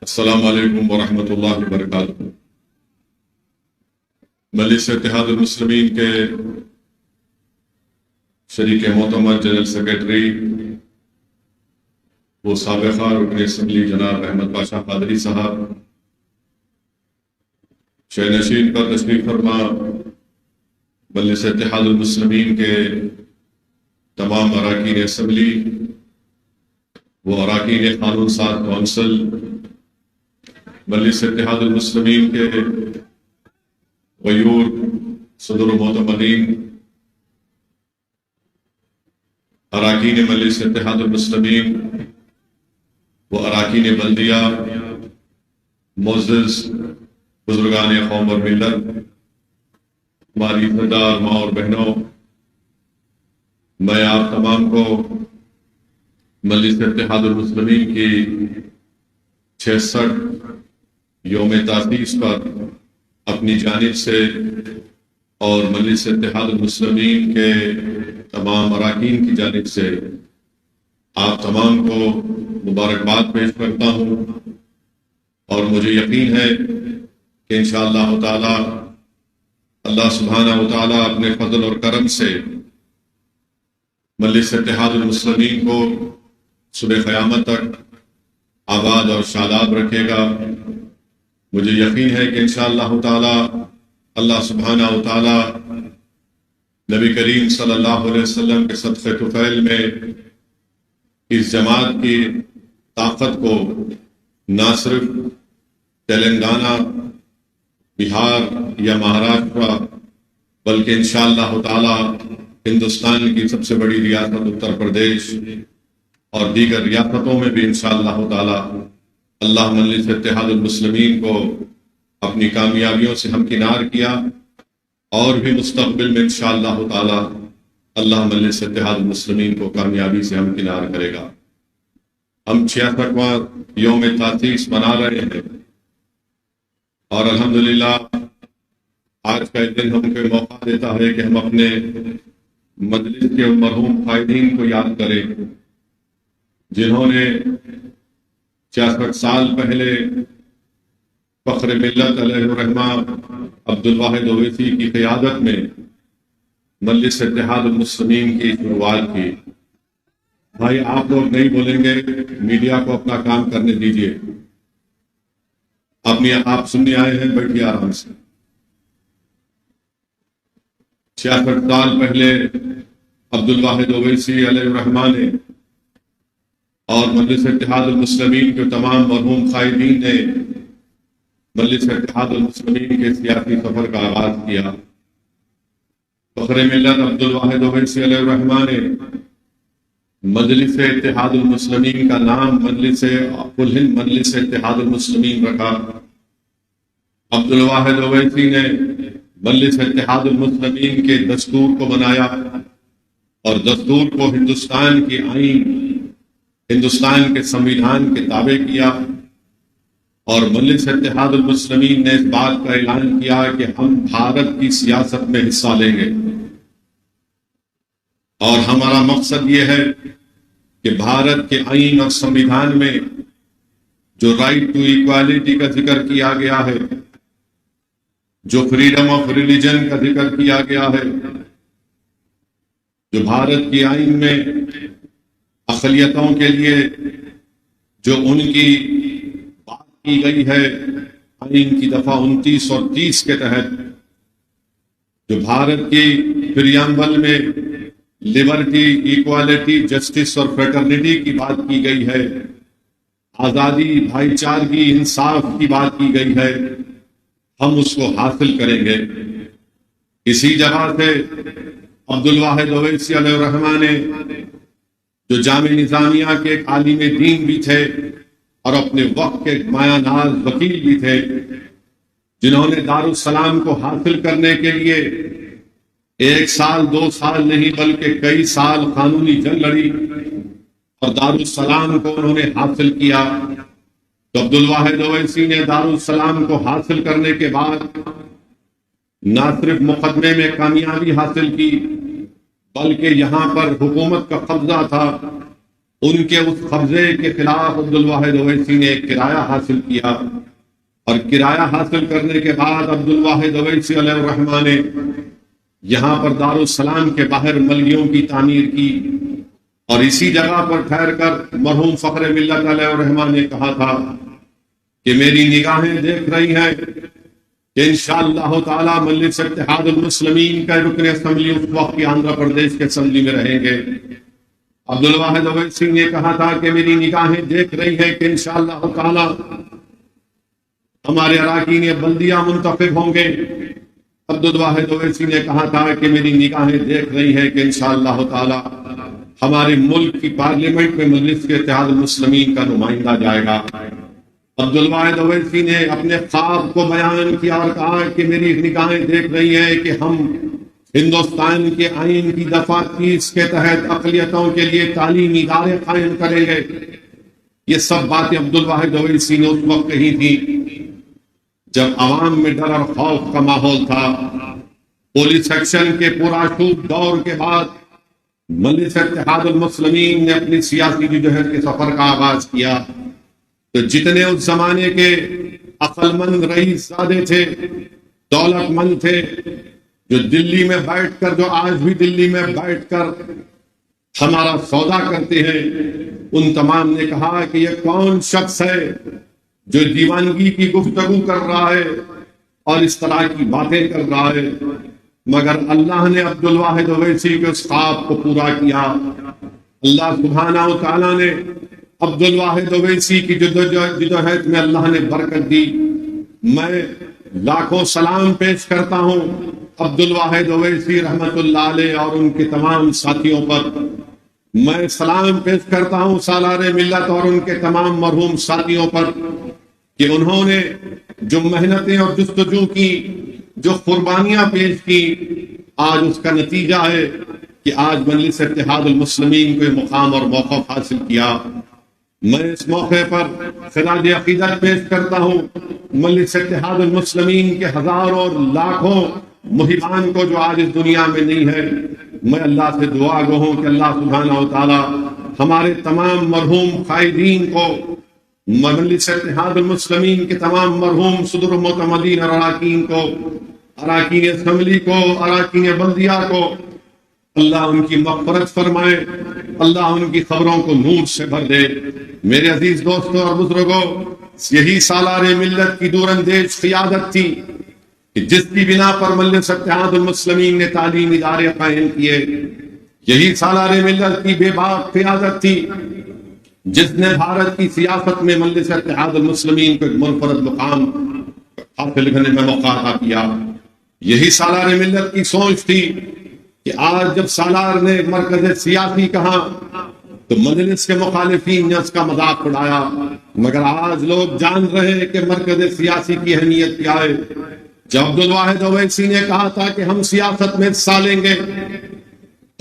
السلام علیکم ورحمۃ اللہ وبرکاتہ۔ مجلس اتحاد المسلمین کے شریک معتمد جنرل سیکرٹری وہ سابقہ رکن اسمبلی جناب احمد پاشا قادری صاحب، شہ نشین پر تشریف فرما مجلس اتحاد المسلمین کے تمام اراکین اسمبلی، وہ اراکین قانون ساز کونسل، مجلس اتحاد المسلمین کے غیور صدر و معتمدین، اراکین مجلس اتحاد المسلمین، وہ اراکین بلدیہ، معزز بزرگان قوم اور ملت، ہماری عزتدار ماں اور بہنوں، میں آپ تمام کو مجلس اتحاد المسلمین کی 66 یوم تاسیس پر اپنی جانب سے اور مجلس اتحاد المسلمین کے تمام اراکین کی جانب سے آپ تمام کو مبارکباد پیش کرتا ہوں، اور مجھے یقین ہے کہ انشاءاللہ تعالی اللہ سبحانہ و تعالی اپنے فضل اور کرم سے مجلس اتحاد المسلمین کو صبح قیامت تک آباد اور شاداب رکھے گا۔ مجھے یقین ہے کہ انشاءاللہ تعالی اللہ سبحانہ و تعالی نبی کریم صلی اللہ علیہ وسلم کے صدقہ طفیل میں اس جماعت کی طاقت کو نہ صرف تلنگانہ، بہار یا مہاراشٹر، بلکہ انشاءاللہ تعالی ہندوستان کی سب سے بڑی ریاست اتر پردیش اور دیگر ریاستوں میں بھی انشاءاللہ تعالی اللہ مجلس اتحاد المسلمین کو اپنی کامیابیوں سے ہمکنار کیا، اور بھی مستقبل میں انشاءاللہ تعالی اللہ مجلس اتحاد المسلمین کو کامیابی سے ہمکنار کرے گا۔ ہم 66واں یوم تاسیس منا رہے ہیں، اور الحمدللہ آج کا دن ہم کو موقع دیتا ہے کہ ہم اپنے مجلس کے مرحوم قائدین کو یاد کریں، جنہوں نے 66 سال پہلے فخر ملت علیہ الرحمہ عبدالواحد اویسی کی قیادت میں مجلس اتحاد المسلمین کی شروعات کی۔ بھائی آپ لوگ نہیں بولیں گے، میڈیا کو اپنا کام کرنے دیجیے، آپ سننے آئے ہیں، بیٹھیے آرام سے۔ 66 سال پہلے عبدالواحد اویسی علیہ الرحمہ نے اور مجلس اتحاد المسلمین کے تمام مرحوم قائدین نے مجلس اتحاد المسلمین کے سیاسی سفر کا آغاز کیا۔ فخر ملت عبدالواحد اویسی علیہ الرحمہ نے مجلس اتحاد المسلمین کا نام مجلس کل ہند مجلس اتحاد المسلمین رکھا۔ عبدالواحد اویسی نے مجلس اتحاد المسلمین کے دستور کو بنایا، اور دستور کو ہندوستان کی آئین، ہندوستان کے سنویدھان کے تابع کیا، اور مجلس اتحاد المسلمین نے اس بات کا اعلان کیا کہ ہم بھارت کی سیاست میں حصہ لیں گے، اور ہمارا مقصد یہ ہے کہ بھارت کے آئین اور سنویدھان میں جو رائٹ ٹو ایکوالٹی کا ذکر کیا گیا ہے، جو فریڈم آف ریلیجن کا ذکر کیا گیا ہے، جو بھارت کی آئین میں اقلیتوں کے لیے جو ان کی بات کی گئی ہے آئین کی دفعہ 29 اور 30 کے تحت، جو بھارت کی پریامبل میں لبرٹی، ایکوالٹی، جسٹس اور فریٹرنیٹی کی بات کی گئی ہے، آزادی، بھائی چارگی، انصاف کی بات کی گئی ہے، ہم اس کو حاصل کریں گے۔ اسی جگہ سے عبدالواحد اویسی علیہ الرحمہ نے، جو جامع نظامیہ کے ایک عالم دین بھی تھے اور اپنے وقت کے مایہ ناز وکیل بھی تھے، جنہوں نے دارالسلام کو حاصل کرنے کے لیے 1 سال 2 سال نہیں بلکہ کئی سال قانونی جنگ لڑی، اور دارالسلام کو انہوں نے حاصل کیا۔ تو عبدالواحد اویسی نے دارالسلام کو حاصل کرنے کے بعد نہ صرف مقدمے میں کامیابی حاصل کی، بلکہ یہاں پر حکومت کا قبضہ تھا، ان کے اس قبضے کے خلاف عبدالواحد اویسی نے ایک کرایہ حاصل کیا، اور کرایہ حاصل کرنے کے بعد عبدالواحد اویسی علیہ الرحمہ نے یہاں پر دارالسلام کے باہر ملگیوں کی تعمیر کی، اور اسی جگہ پر ٹھہر کر مرحوم فخر ملت علیہ الرحمہ نے کہا تھا کہ میری نگاہیں دیکھ رہی ہیں کہ انشاءاللہ تعالی مجلس اتحاد المسلمین کا رکن اسمبلی اس وقت کی آندھرا پردیش کے اسمبلی میں رہیں گے۔ عبدالواحد اویسی نے کہا تھا کہ میری نگاہیں دیکھ رہی ہیں کہ انشاءاللہ تعالی ہمارے اراکین بلدیہ منتخب ہوں گے۔ عبدالواحد اویسی نے کہا تھا کہ میری نگاہیں دیکھ رہی ہیں کہ انشاءاللہ تعالی ہمارے ملک کی پارلیمنٹ میں مجلس کے اتحاد المسلمین کا نمائندہ جائے گا۔ عبدالواحد اویسی نے اپنے خواب کو بیان کیا اور کہا کہ میری نگاہیں دیکھ رہی ہیں کہ ہم ہندوستان کے آئین کی دفعہ 30 کے تحت اقلیتوں کے لیے تعلیمی ادارے قائم کریں گے۔ یہ سب باتیں عبدالواحد اویسی نے اس وقت کہی تھی جب عوام میں ڈر اور خوف کا ماحول تھا۔ پولیس ایکشن کے پرآشوب دور کے بعد مجلس اتحاد المسلمین نے اپنی سیاسی جدوجہد کے سفر کا آغاز کیا، تو جتنے اس زمانے کے عقل مند رئیس زادے تھے، دولت مند تھے، جو دلی میں بیٹھ کر، جو آج بھی دلی میں بیٹھ کر ہمارا سودا کرتے ہیں، ان تمام نے کہا کہ یہ کون شخص ہے جو دیوانگی کی گفتگو کر رہا ہے اور اس طرح کی باتیں کر رہا ہے، مگر اللہ نے عبدالواحد اویسی کے اس خواب کو پورا کیا۔ اللہ سبحانہ و تعالیٰ نے عبدالواحد اویسی کی جدوجہد میں اللہ نے برکت دی۔ میں لاکھوں سلام پیش کرتا ہوں عبدالواحد اویسی رحمت اللہ علیہ اور ان کے تمام ساتھیوں پر۔ میں سلام پیش کرتا ہوں سالار ملت اور ان کے تمام مرحوم ساتھیوں پر کہ انہوں نے جو محنتیں اور جستجو کی، جو قربانیاں پیش کی، آج اس کا نتیجہ ہے کہ آج مجلس اتحاد المسلمین کو یہ مقام اور موقف حاصل کیا۔ میں اس موقع پر خراج عقیدت پیش کرتا ہوں مجلس اتحاد المسلمین کے ہزاروں اور لاکھوں محبان کو جو آج اس دنیا میں نہیں ہے۔ میں اللہ سے دعا گو ہوں کہ اللہ سبحانہ و تعالی ہمارے تمام مرحوم قائدین کو، مجلس اتحاد المسلمین کے تمام مرحوم صدر معتمدین اور اراکین کو، اراکین اسمبلی کو، اراکین بلدیہ کو اللہ ان کی مغفرت فرمائے، اللہ ان کی خبروں کو نور سے بھر دے۔ میرے عزیز دوستوں اور بزرگوں، یہی سالار ملت کی دور اندیش قیادت تھی کہ جس کی بنا پر مجلس اتحاد المسلمین نے تعلیم ادارے قائم کیے۔ یہی سالار ملت کی بے باک قیادت تھی جس نے بھارت کی سیاست میں مجلس اتحاد المسلمین کو ایک منفرد مقام حاصل کرنے میں موقع عطا کیا۔ یہی سالار ملت کی سوچ تھی کہ آج جب سالار نے مرکز سیاسی کہا تو مجلس کے مخالفین نے اس کا مذاق اڑایا، مگر آج لوگ جان رہے ہیں کہ مرکز سیاسی کی اہمیت کیا ہے۔ جب عبدالواحد اویسی نے کہا تھا کہ ہم سیاست میں حصہ لیں گے،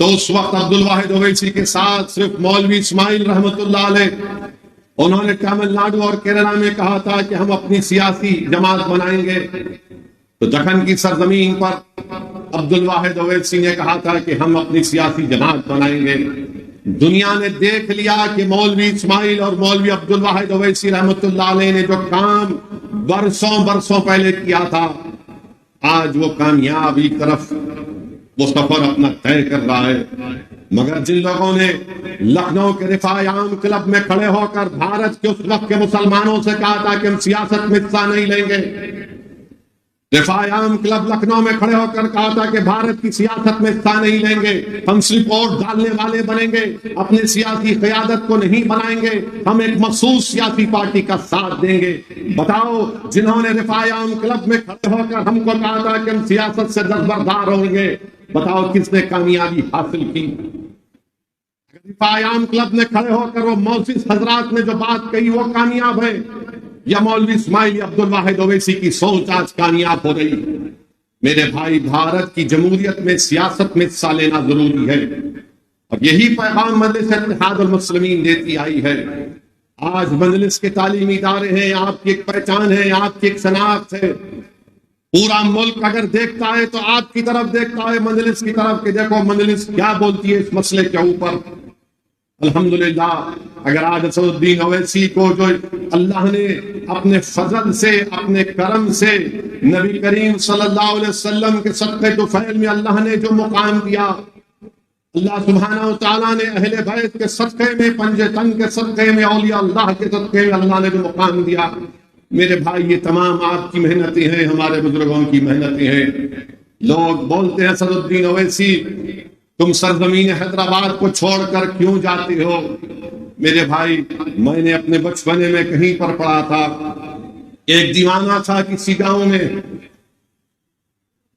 تو اس وقت عبدالواحد اویسی کے ساتھ صرف مولوی اسماعیل رحمت اللہ علیہ، انہوں نے تامل ناڈو اور کیرلا میں کہا تھا کہ ہم اپنی سیاسی جماعت بنائیں گے، تو دکن کی سرزمین پر عبدالواحد اویسی نے کہا تھا کہ ہم اپنی سیاسی جماعت بنائیں گے۔ دنیا نے دیکھ لیا کہ مولوی اسماعیل اور مولوی عبدالواحد اویسی رحمت اللہ علیہ نے جو کام برسوں پہلے کیا تھا، آج وہ کامیابی طرف وہ سفر اپنا طے کر رہا ہے۔ مگر جن لوگوں نے لکھنؤ کے رفاع عام کلب میں کھڑے ہو کر بھارت کے اس وقت کے مسلمانوں سے کہا تھا کہ ہم سیاست میں حصہ نہیں لیں گے، رفاع عام کلب لکھنؤ میں کھڑے ہو کر کہا تھا کہ بھارت کی سیاست میں حصہ نہیں لیں گے، ہم صرف ووٹ ڈالنے والے بنیں گے، اپنے سیاسی قیادت کو نہیں بنائیں گے، ہم ایک مخصوص سیاسی پارٹی کا ساتھ دیں گے۔ بتاؤ، جنہوں نے رفاع عام کلب میں کھڑے ہو کر ہم کو کہا تھا کہ ہم سیاست سے دستبردار ہوں گے، بتاؤ کس نے کامیابی حاصل کی؟ رفاع عام کلب میں کھڑے ہو کر وہ مؤسس حضرات نے جو بات کہی وہ کامیاب ہے، یا مولوی اسماعیل یا عبدالواحد اویسی کی سوچ آج کامیاب ہو رہی؟ میرے بھائی، بھارت کی جمہوریت میں سیاست میں حصہ لینا ضروری ہے، اور یہی پیغام مجلس اتحاد المسلمین دیتی آئی ہے۔ آج مجلس کے تعلیمی ادارے ہیں، آپ کی ایک پہچان ہے، آپ کی ایک شناخت ہے۔ پورا ملک اگر دیکھتا ہے تو آپ کی طرف دیکھتا ہے، مجلس کی طرف، کہ دیکھو مجلس کیا بولتی ہے اس مسئلے کے اوپر۔ الحمدللہ اگر آج اسدالدین اویسی کو جو اللہ نے اپنے فضل سے اپنے کرم سے نبی کریم صلی اللہ علیہ وسلم کے صدقے طفیل میں اللہ نے جو مقام دیا، اللہ سبحانہ و تعالیٰ نے اہل بیت کے صدقے میں، پنج تن کے صدقے میں، اولیاء اللہ کے صدقے میں اللہ نے جو مقام دیا، میرے بھائی یہ تمام آپ کی محنتیں ہیں، ہمارے بزرگوں کی محنتیں ہیں۔ لوگ بولتے ہیں اسدالدین اویسی تم سرزمین حیدرآباد کو چھوڑ کر کیوں جاتے ہو؟ میرے بھائی میں نے اپنے بچپنے میں کہیں پر پڑھا تھا، ایک دیوانہ تھا کسی گاؤں میں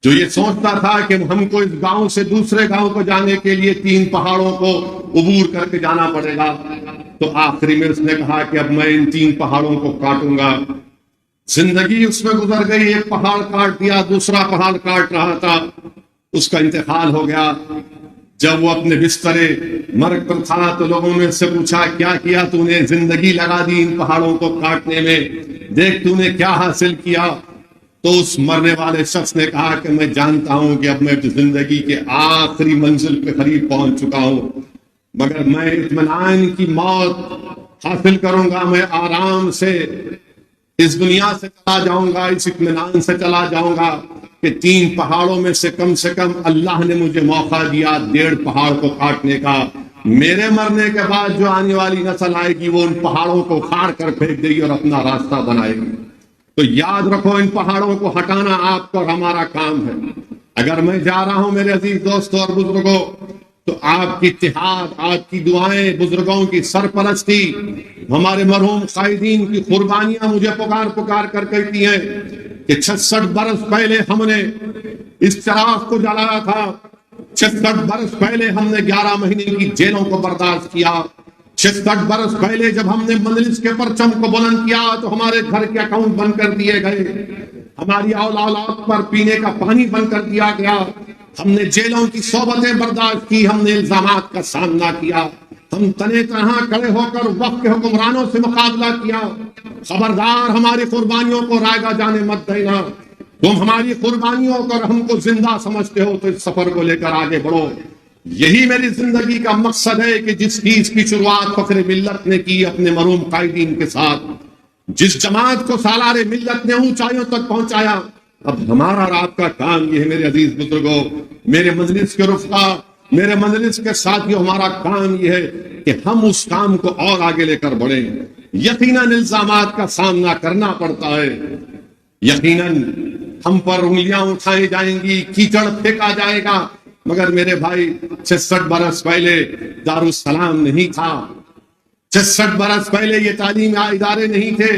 جو یہ سوچتا تھا کہ ہم کو اس گاؤں سے دوسرے گاؤں کو جانے کے لیے 3 پہاڑوں کو عبور کر کے جانا پڑے گا۔ تو آخری میں اس نے کہا کہ اب میں ان 3 پہاڑوں کو کاٹوں گا۔ زندگی اس میں گزر گئی، ایک پہاڑ کاٹ دیا، دوسرا پہاڑ کاٹ رہا تھا، اس کا انتقال ہو گیا۔ جب وہ اپنے بسترے مرگ پر تھا تو لوگوں نے اس سے پوچھا کیا تو نے زندگی لگا دی ان پہاڑوں کو کاٹنے میں، دیکھ تو نے کیا حاصل کیا؟ تو اس مرنے والے شخص نے کہا کہ میں جانتا ہوں کہ اب میں زندگی کے آخری منزل پہ قریب پہنچ چکا ہوں، مگر میں اطمینان کی موت حاصل کروں گا، میں آرام سے اس دنیا سے چلا جاؤں گا، اس اطمینان سے چلا جاؤں گا کہ 3 پہاڑوں میں سے کم اللہ نے مجھے موقع دیا 1.5 پہاڑ کو کاٹنے کا۔ میرے مرنے کے بعد جو آنے والی نسل آئے گی وہ ان پہاڑوں کو اکھاڑ کر پھینک دے گی اور اپنا راستہ بنائے گی۔ تو یاد رکھو ان پہاڑوں کو ہٹانا آپ کا اور ہمارا کام ہے۔ اگر میں جا رہا ہوں میرے عزیز دوستوں اور بزرگوں تو آپ کی اتحاد، آپ کی دعائیں، بزرگوں کی سرپرستی، ہمارے مرحوم قائدین کی قربانیاں مجھے پکار کر کہتی ہیں کہ 66 برس پہلے ہم نے اس چراغ کو جلایا تھا، 66 برس پہلے ہم نے 11 مہینے کی جیلوں کو برداشت کیا، 66 برس پہلے جب ہم نے مجلس کے پرچم کو بلند کیا تو ہمارے گھر کے اکاؤنٹ بند کر دیے گئے، ہماری اولاد پر پینے کا پانی بند کر دیا گیا، ہم نے جیلوں کی صحبتیں برداشت کی، ہم نے الزامات کا سامنا کیا، ہم تنے تنہا کھڑے ہو کر وقت کے حکمرانوں سے مقابلہ کیا۔ خبردار ہماری قربانیوں کو رائگاں جانے مت دینا، تم ہماری قربانیوں کو اور ہم کو زندہ سمجھتے ہو تو اس سفر کو لے کر آگے بڑھو۔ یہی میری زندگی کا مقصد ہے کہ جس چیز کی شروعات فخر ملت نے کی اپنے مرحوم قائدین کے ساتھ، جس جماعت کو سالار ملت نے اونچائیوں تک پہنچایا، اب ہمارا اور آپ کا کام یہ ہے میرے عزیز بزرگوں، میرے مجلس کے رفقا، میرے مجلس کے ساتھیوں، ہمارا کام یہ ہے کہ ہم اس کام کو اور آگے لے کر بڑھیں۔ یقیناً الزامات کا سامنا کرنا پڑتا ہے، یقیناً ہم پر انگلیاں اٹھائی جائیں گی، کیچڑ پھینکا جائے گا، مگر میرے بھائی 66 برس پہلے دارالسلام نہیں تھا، 66 برس پہلے یہ تعلیم ادارے نہیں تھے،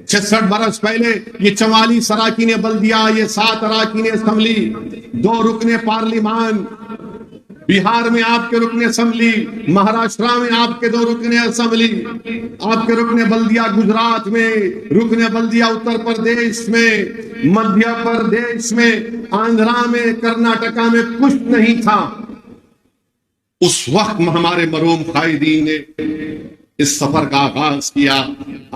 66 برس پہلے یہ 44 اراکین بلدیہ، یہ 7 اراکین اسمبلی، 2 رکن پارلیمان، بہار میں آپ کے رکن اسمبلی، مہاراشٹرا میں آپ کے 2 رکن اسمبلی، آپ کے رکن بلدیہ گجرات میں، رکن بلدیہ اتر پردیش میں، مدھیہ پردیش میں، آندھرا میں، کرناٹکا میں کچھ نہیں تھا۔ اس وقت ہمارے مرحوم قائدین نے اس سفر کا آغاز کیا۔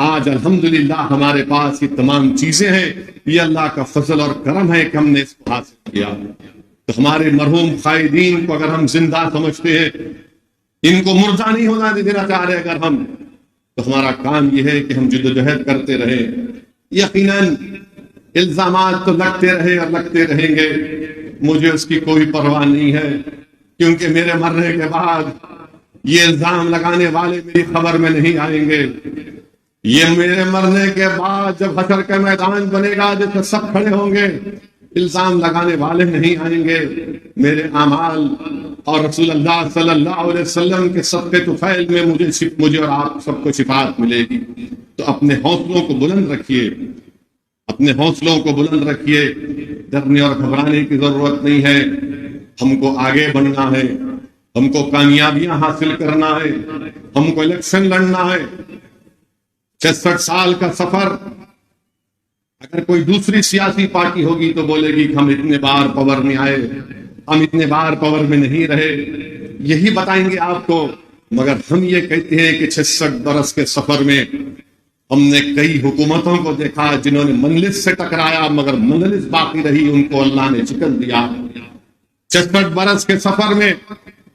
آج الحمدللہ ہمارے پاس یہ تمام چیزیں ہیں، یہ اللہ کا فضل اور کرم ہے کہ ہم نے اس کو حاصل کیا۔ تو ہمارے مرحوم قائدین کو اگر ہم زندہ سمجھتے ہیں، ان کو مردہ نہیں ہونا دینا چاہ رہے اگر ہم، تو ہمارا کام یہ ہے کہ ہم جدوجہد کرتے رہیں۔ یقیناً الزامات تو لگتے رہے اور لگتے رہیں گے، مجھے اس کی کوئی پرواہ نہیں ہے، کیونکہ میرے مرنے کے بعد یہ الزام لگانے والے میری خبر میں نہیں آئیں گے۔ یہ میرے مرنے کے بعد جب حشر کا میدان بنے گا جس میں سب کھڑے ہوں گے، الزام لگانے والے نہیں آئیں گے، میرے اعمال اور رسول اللہ صلی اللہ علیہ وسلم کے صدقے طفیل میں مجھے اور آپ سب کو شفاعت ملے گی۔ تو اپنے حوصلوں کو بلند رکھیے، اپنے حوصلوں کو بلند رکھیے، ڈرنے اور گھبرانے کی ضرورت نہیں ہے۔ ہم کو آگے بڑھنا ہے، ہم کو کامیابیاں حاصل کرنا ہے، ہم کو الیکشن لڑنا ہے۔ 66 سال کا سفر، اگر کوئی دوسری سیاسی پارٹی ہوگی تو بولے گی کہ ہم اتنے بار پاور میں آئے، ہم اتنے بار پاور میں نہیں رہے، یہی بتائیں گے آپ کو، مگر ہم یہ کہتے ہیں کہ 66 برس کے سفر میں ہم نے کئی حکومتوں کو دیکھا جنہوں نے مجلس سے ٹکرایا مگر مجلس باقی رہی، ان کو اللہ نے شکست دیا۔ 66 برس کے سفر میں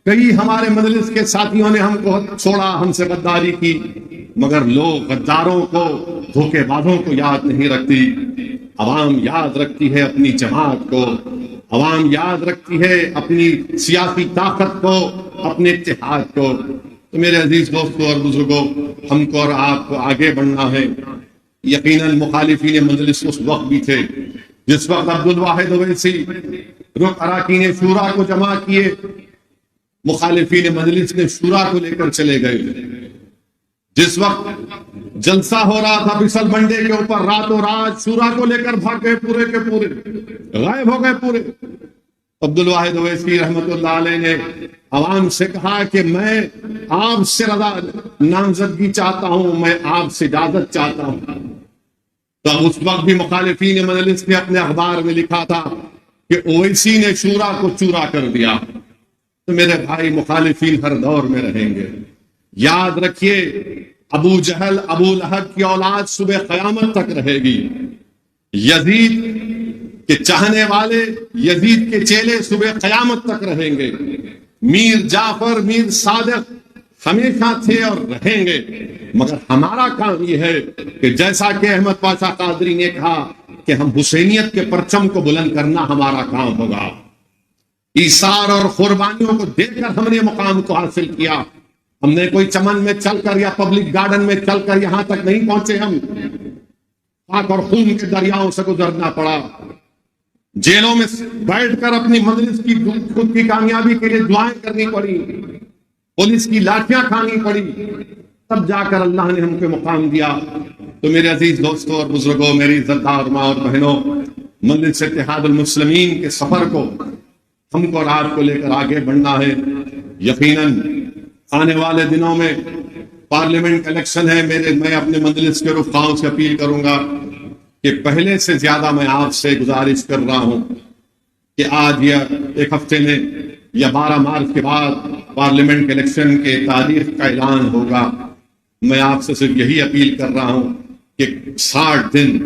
کئی ہمارے مجلس کے ساتھیوں نے ہم کو چھوڑا، ہم سے غداری کی، مگر لوگ غداروں کو، دھوکے بازوں کو یاد نہیں رکھتی۔ عوام یاد رکھتی ہے اپنی جماعت کو، عوام یاد رکھتی ہے اپنی سیاسی طاقت کو، اپنے اتحاد کو۔ تو میرے عزیز دوستوں اور بزرگوں، ہم کو اور آپ کو آگے بڑھنا ہے۔ یقیناً مخالفین مجلس اس وقت بھی تھے جس وقت عبدالواحد اویسی رکن اراکین شورا کو جمع کیے، مخالفین مجلس نے شورا کو لے کر چلے گئے۔ جس وقت جلسہ ہو رہا تھا بسل بنڈے کے اوپر، راتوں رات شورا کو لے کر بھاگ گئے، پورے کے پورے غائب ہو گئے پورے۔ عبدالواحد اویسی رحمت اللہ علیہ نے عوام سے کہا کہ میں آپ سے رضا نامزدگی چاہتا ہوں، میں آپ سے اجازت چاہتا ہوں۔ تو اس وقت بھی مخالفین مجلس نے اپنے اخبار میں لکھا تھا کہ اویسی نے شورا کو چورا کر دیا۔ تو میرے بھائی، مخالفین ہر دور میں رہیں گے۔ یاد رکھیے، ابو جہل، ابو لہب کی اولاد صبح قیامت تک رہے گی۔ یزید کے چاہنے والے، یزید کے چیلے صبح قیامت تک رہیں گے۔ میر جعفر، میر صادق ہمیشہ تھے اور رہیں گے، مگر ہمارا کام یہ ہے کہ جیسا کہ احمد پاشا قادری نے کہا کہ ہم حسینیت کے پرچم کو بلند کرنا ہمارا کام ہوگا۔ ایثار اور قربانیوں کو دیکھ کر ہم نے مقام کو حاصل کیا۔ ہم نے کوئی چمن میں چل کر یا پبلک گارڈن میں چل کر یہاں تک نہیں پہنچے، ہم خاک اور خون کے دریاؤں سے گزرنا پڑا، جیلوں میں بیٹھ کر اپنی مجلس کی خود کی کامیابی کے لیے دعائیں کرنی پڑی، پولیس کی لاٹھیاں کھانی پڑی، تب جا کر اللہ نے ہم کو مقام دیا۔ تو میرے عزیز دوستوں اور بزرگوں، میری عزتدار ماں اور بہنوں، مجلس اتحاد المسلمین کے سفر کو ہم کو اور آپ کو لے کر آگے بڑھنا ہے۔ یقیناً آنے والے دنوں میں پارلیمنٹ کا الیکشن ہے۔ میں اپنے مجلس کے رفقاؤں سے اپیل کروں گا کہ پہلے سے زیادہ میں آپ سے گزارش کر رہا ہوں کہ آج یا ایک ہفتے میں یا 12 مارچ کے بعد پارلیمنٹ کے الیکشن کے تاریخ کا اعلان ہوگا۔ میں آپ سے صرف یہی اپیل کر رہا ہوں کہ 60 دن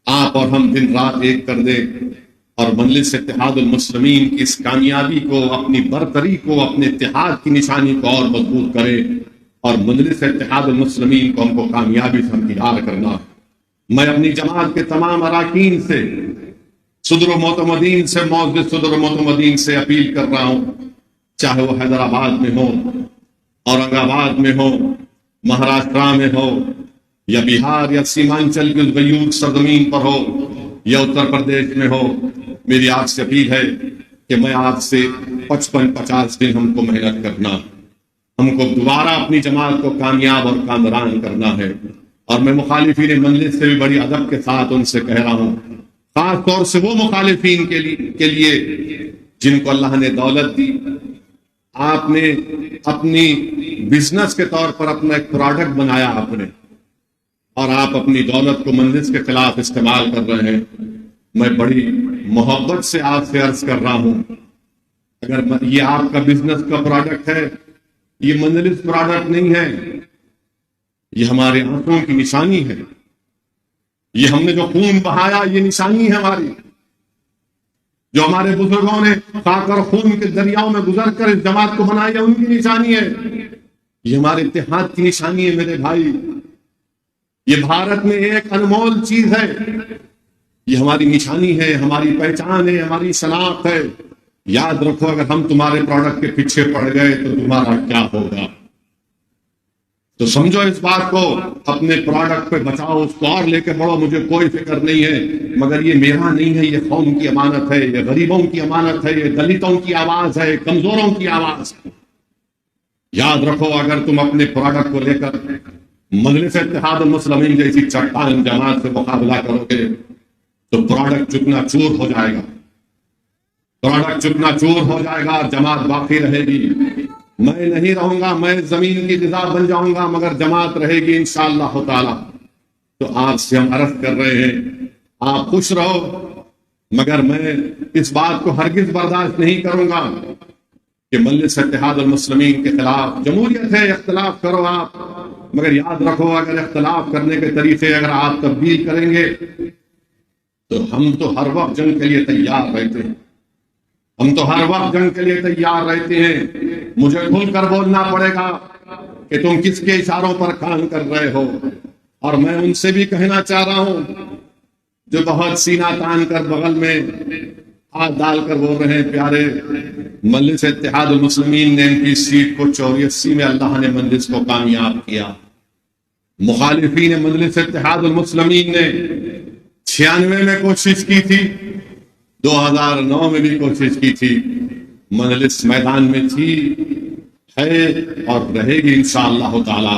آپ اور ہم دن رات ایک کر دیں اور مجلس اتحاد المسلمین کی اس کامیابی کو، اپنی برتری کو، اپنے اتحاد کی نشانی کو اور مضبوط کرے، اور مجلس اتحاد المسلمین کو ہم کو کامیابی سے ہمکنار کرنا۔ میں اپنی جماعت کے تمام اراکین سے، صدر و معتمدین سے، معزز صدر و معتمدین سے اپیل کر رہا ہوں، چاہے وہ حیدرآباد میں ہو، اورنگ آباد میں ہو، مہاراشٹر میں ہو، یا بہار یا سیمانچل کی اس غیور سرزمین پر ہو، یا اتر پردیش میں ہو، میری آپ سے اپیل ہے کہ میں آپ سے 55-50 دن ہم کو محنت کرنا، ہم کو دوبارہ اپنی جماعت کو کامیاب اور کامران کرنا ہے۔ اور میں مخالفین مجلس سے بھی بڑی ادب کے ساتھ ان سے کہہ رہا ہوں، خاص طور سے وہ مخالفین کے لیے جن کو اللہ نے دولت دی، آپ نے اپنی بزنس کے طور پر اپنا ایک پروڈکٹ بنایا آپ نے، اور آپ اپنی دولت کو مجلس کے خلاف استعمال کر رہے ہیں۔ میں بڑی محبت سے آپ سے عرض کر رہا ہوں، اگر یہ آپ کا بزنس کا پروڈکٹ ہے، یہ مجلس پروڈکٹ نہیں ہے، یہ ہمارے آنکھوں کی نشانی ہے، یہ ہم نے جو خون بہایا یہ نشانی ہے ہماری، جو ہمارے بزرگوں نے خاک اور خون کے دریاؤں میں گزر کر اس جماعت کو بنایا ہے، ان کی نشانی ہے، یہ ہمارے اتحاد کی نشانی ہے۔ میرے بھائی، یہ بھارت میں ایک انمول چیز ہے، یہ ہماری نشانی ہے، ہماری پہچان ہے، ہماری شناخت ہے۔ یاد رکھو، اگر ہم تمہارے پروڈکٹ کے پیچھے پڑ گئے تو تمہارا کیا ہوگا؟ تو سمجھو اس بات کو، اپنے پروڈکٹ پہ بچاؤ، اس کو اور لے کے بڑھو، مجھے کوئی فکر نہیں ہے، مگر یہ میرا نہیں ہے، یہ قوم کی امانت ہے، یہ غریبوں کی امانت ہے، یہ دلتوں کی آواز ہے، کمزوروں کی آواز ہے۔ یاد رکھو، اگر تم اپنے پروڈکٹ کو لے کر مجلس اتحاد المسلمین جیسی چٹان جماعت سے مقابلہ کرو گے تو پروڈکٹ چکنا چور ہو جائے گا، پروڈکٹ چکنا چور ہو جائے گا، جماعت باقی رہے گی۔ میں نہیں رہوں گا، میں زمین کی غذا بن جاؤں گا، مگر جماعت رہے گی انشاءاللہ تعالی۔ تو آپ سے ہم عرض کر رہے ہیں، آپ خوش رہو، مگر میں اس بات کو ہرگز برداشت نہیں کروں گا کہ مجلس اتحاد المسلمین کے خلاف، جمہوریت ہے، اختلاف کرو آپ، مگر یاد رکھو، اگر اختلاف کرنے کے طریقے اگر آپ تبدیل کریں گے تو ہم تو ہر وقت جنگ کے لیے تیار رہتے ہیں، ہم تو ہر وقت جنگ کے لیے تیار رہتے ہیں۔ مجھے کھل کر بولنا پڑے گا کہ تم کس کے اشاروں پر کام کر رہے ہو. اور میں ان سے بھی کہنا چاہ رہا ہوں جو بہت سینہ تان کر بغل میں ہاتھ ڈال کر بول رہے ہیں پیارے مجلس اتحاد المسلمین نے ان کی سیٹ کو 84 میں اللہ نے مجلس کو کامیاب کیا. مخالفین مجلس اتحاد المسلمین نے 96 میں کوشش کی تھی, 2009 میں بھی کوشش کی تھی. مجلس میدان میں تھی, ہے اور رہے گی انشاءاللہ تعالی.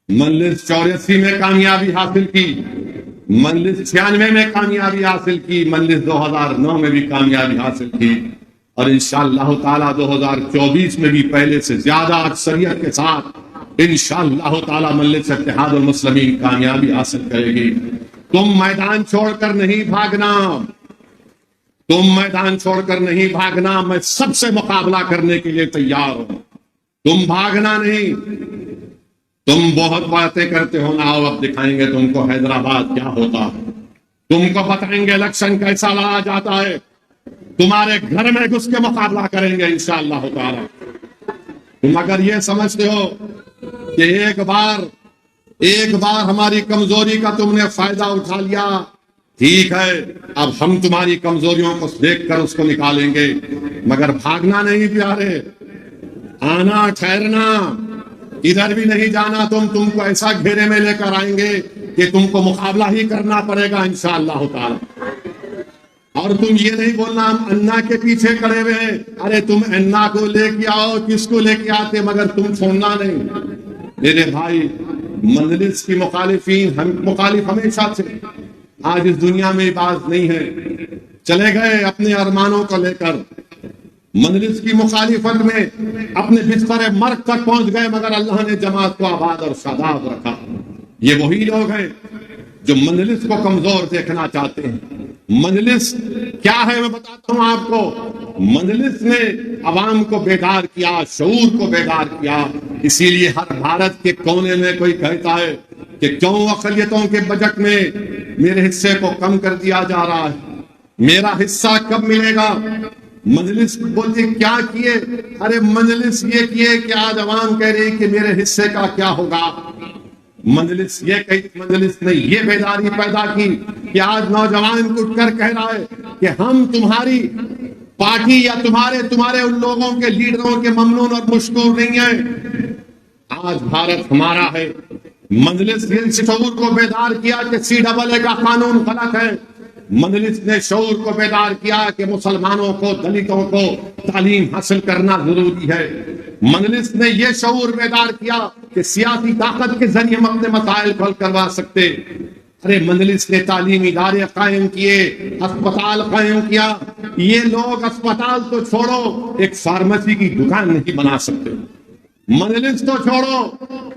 مجلس 84 میں کامیابی حاصل کی, مجلس 96 میں کامیابی حاصل کی, مجلس 2009 میں بھی کامیابی حاصل کی, اور انشاءاللہ تعالی 2024 میں بھی پہلے سے زیادہ اکثریت کے ساتھ انشاءاللہ تعالی مجلس اتحاد المسلمین کامیابی حاصل کرے گی. تم میدان چھوڑ کر نہیں بھاگنا, تم میدان چھوڑ کر نہیں بھاگنا. میں سب سے مقابلہ کرنے کے لیے تیار ہوں, تم بھاگنا نہیں. تم بہت باتیں کرتے ہو نا, آؤ اب دکھائیں گے تم کو حیدرآباد کیا ہوتا ہے, تم کو بتائیں گے الیکشن کیسا لڑا جاتا ہے, تمہارے گھر میں گھس کے مقابلہ کریں گے انشاءاللہ تعالی. تم اگر یہ سمجھتے ہو کہ ایک بار ہماری کمزوری کا تم نے فائدہ اٹھا لیا, ٹھیک ہے, اب ہم تمہاری کمزوریوں کو دیکھ کر اس کو نکالیں گے, مگر بھاگنا نہیں پیارے, آنا ٹھہرنا, ادھر بھی نہیں جانا. تم کو ایسا گھیرے میں لے کر آئیں گے کہ تم کو مقابلہ ہی کرنا پڑے گا انشاءاللہ تعالی. اور تم یہ نہیں بولنا ہم انا کے پیچھے کھڑے ہوئے ہیں. ارے تم انا کو لے کے آؤ, کس کو لے کے آتے, مگر تم چھوڑنا نہیں. میرے بھائی, مجلس کی مخالفین مخالف ہمیشہ سے, آج اس دنیا میں بات نہیں ہے, چلے گئے اپنے ارمانوں کو لے کر, مجلس کی مخالفت میں اپنے بستر مرگ تک پہنچ گئے, مگر اللہ نے جماعت کو آباد اور شاداب رکھا. یہ وہی لوگ ہیں جو مجلس کو کمزور دیکھنا چاہتے ہیں. مجلس کیا ہے میں بتاتا ہوں آپ کو. مجلس نے عوام کو بیدار کیا, شعور کو بیدار کیا. اسی لیے ہر بھارت کے کونے میں کوئی کہتا ہے کہ کیوں اقلیتوں کے بجٹ میں میرے حصے کو کم کر دیا جا رہا ہے, میرا حصہ کب ملے گا. مجلس بولتی کیا کیے, ارے مجلس یہ کیے کہ آج عوام کہہ رہی کہ میرے حصے کا کیا ہوگا. مجلس نے یہ بیداری پیدا کی کہ آج نوجوان اٹھ کر کہہ رہا ہے کہ ہم تمہاری پارٹی یا تمہارے ان لوگوں کے لیڈروں کے ممنون اور مشکور نہیں ہیں. آج بھارت ہمارا ہے. مجلس نے شعور کو بیدار کیا کہ CAA کا قانون غلط ہے. مجلس نے شعور کو بیدار کیا کہ مسلمانوں کو, دلتوں کو تعلیم حاصل کرنا ضروری ہے. مجلس نے یہ شعور بیدار کیا کہ سیاسی طاقت کے ذریعے ہم اپنے مسائل کو حل کروا سکتے. ارے مجلس نے تعلیمی ادارے قائم کیے, اسپتال قائم کیا. یہ لوگ اسپتال تو چھوڑو, ایک فارمیسی کی دکان نہیں بنا سکتے. مجلس تو چھوڑو,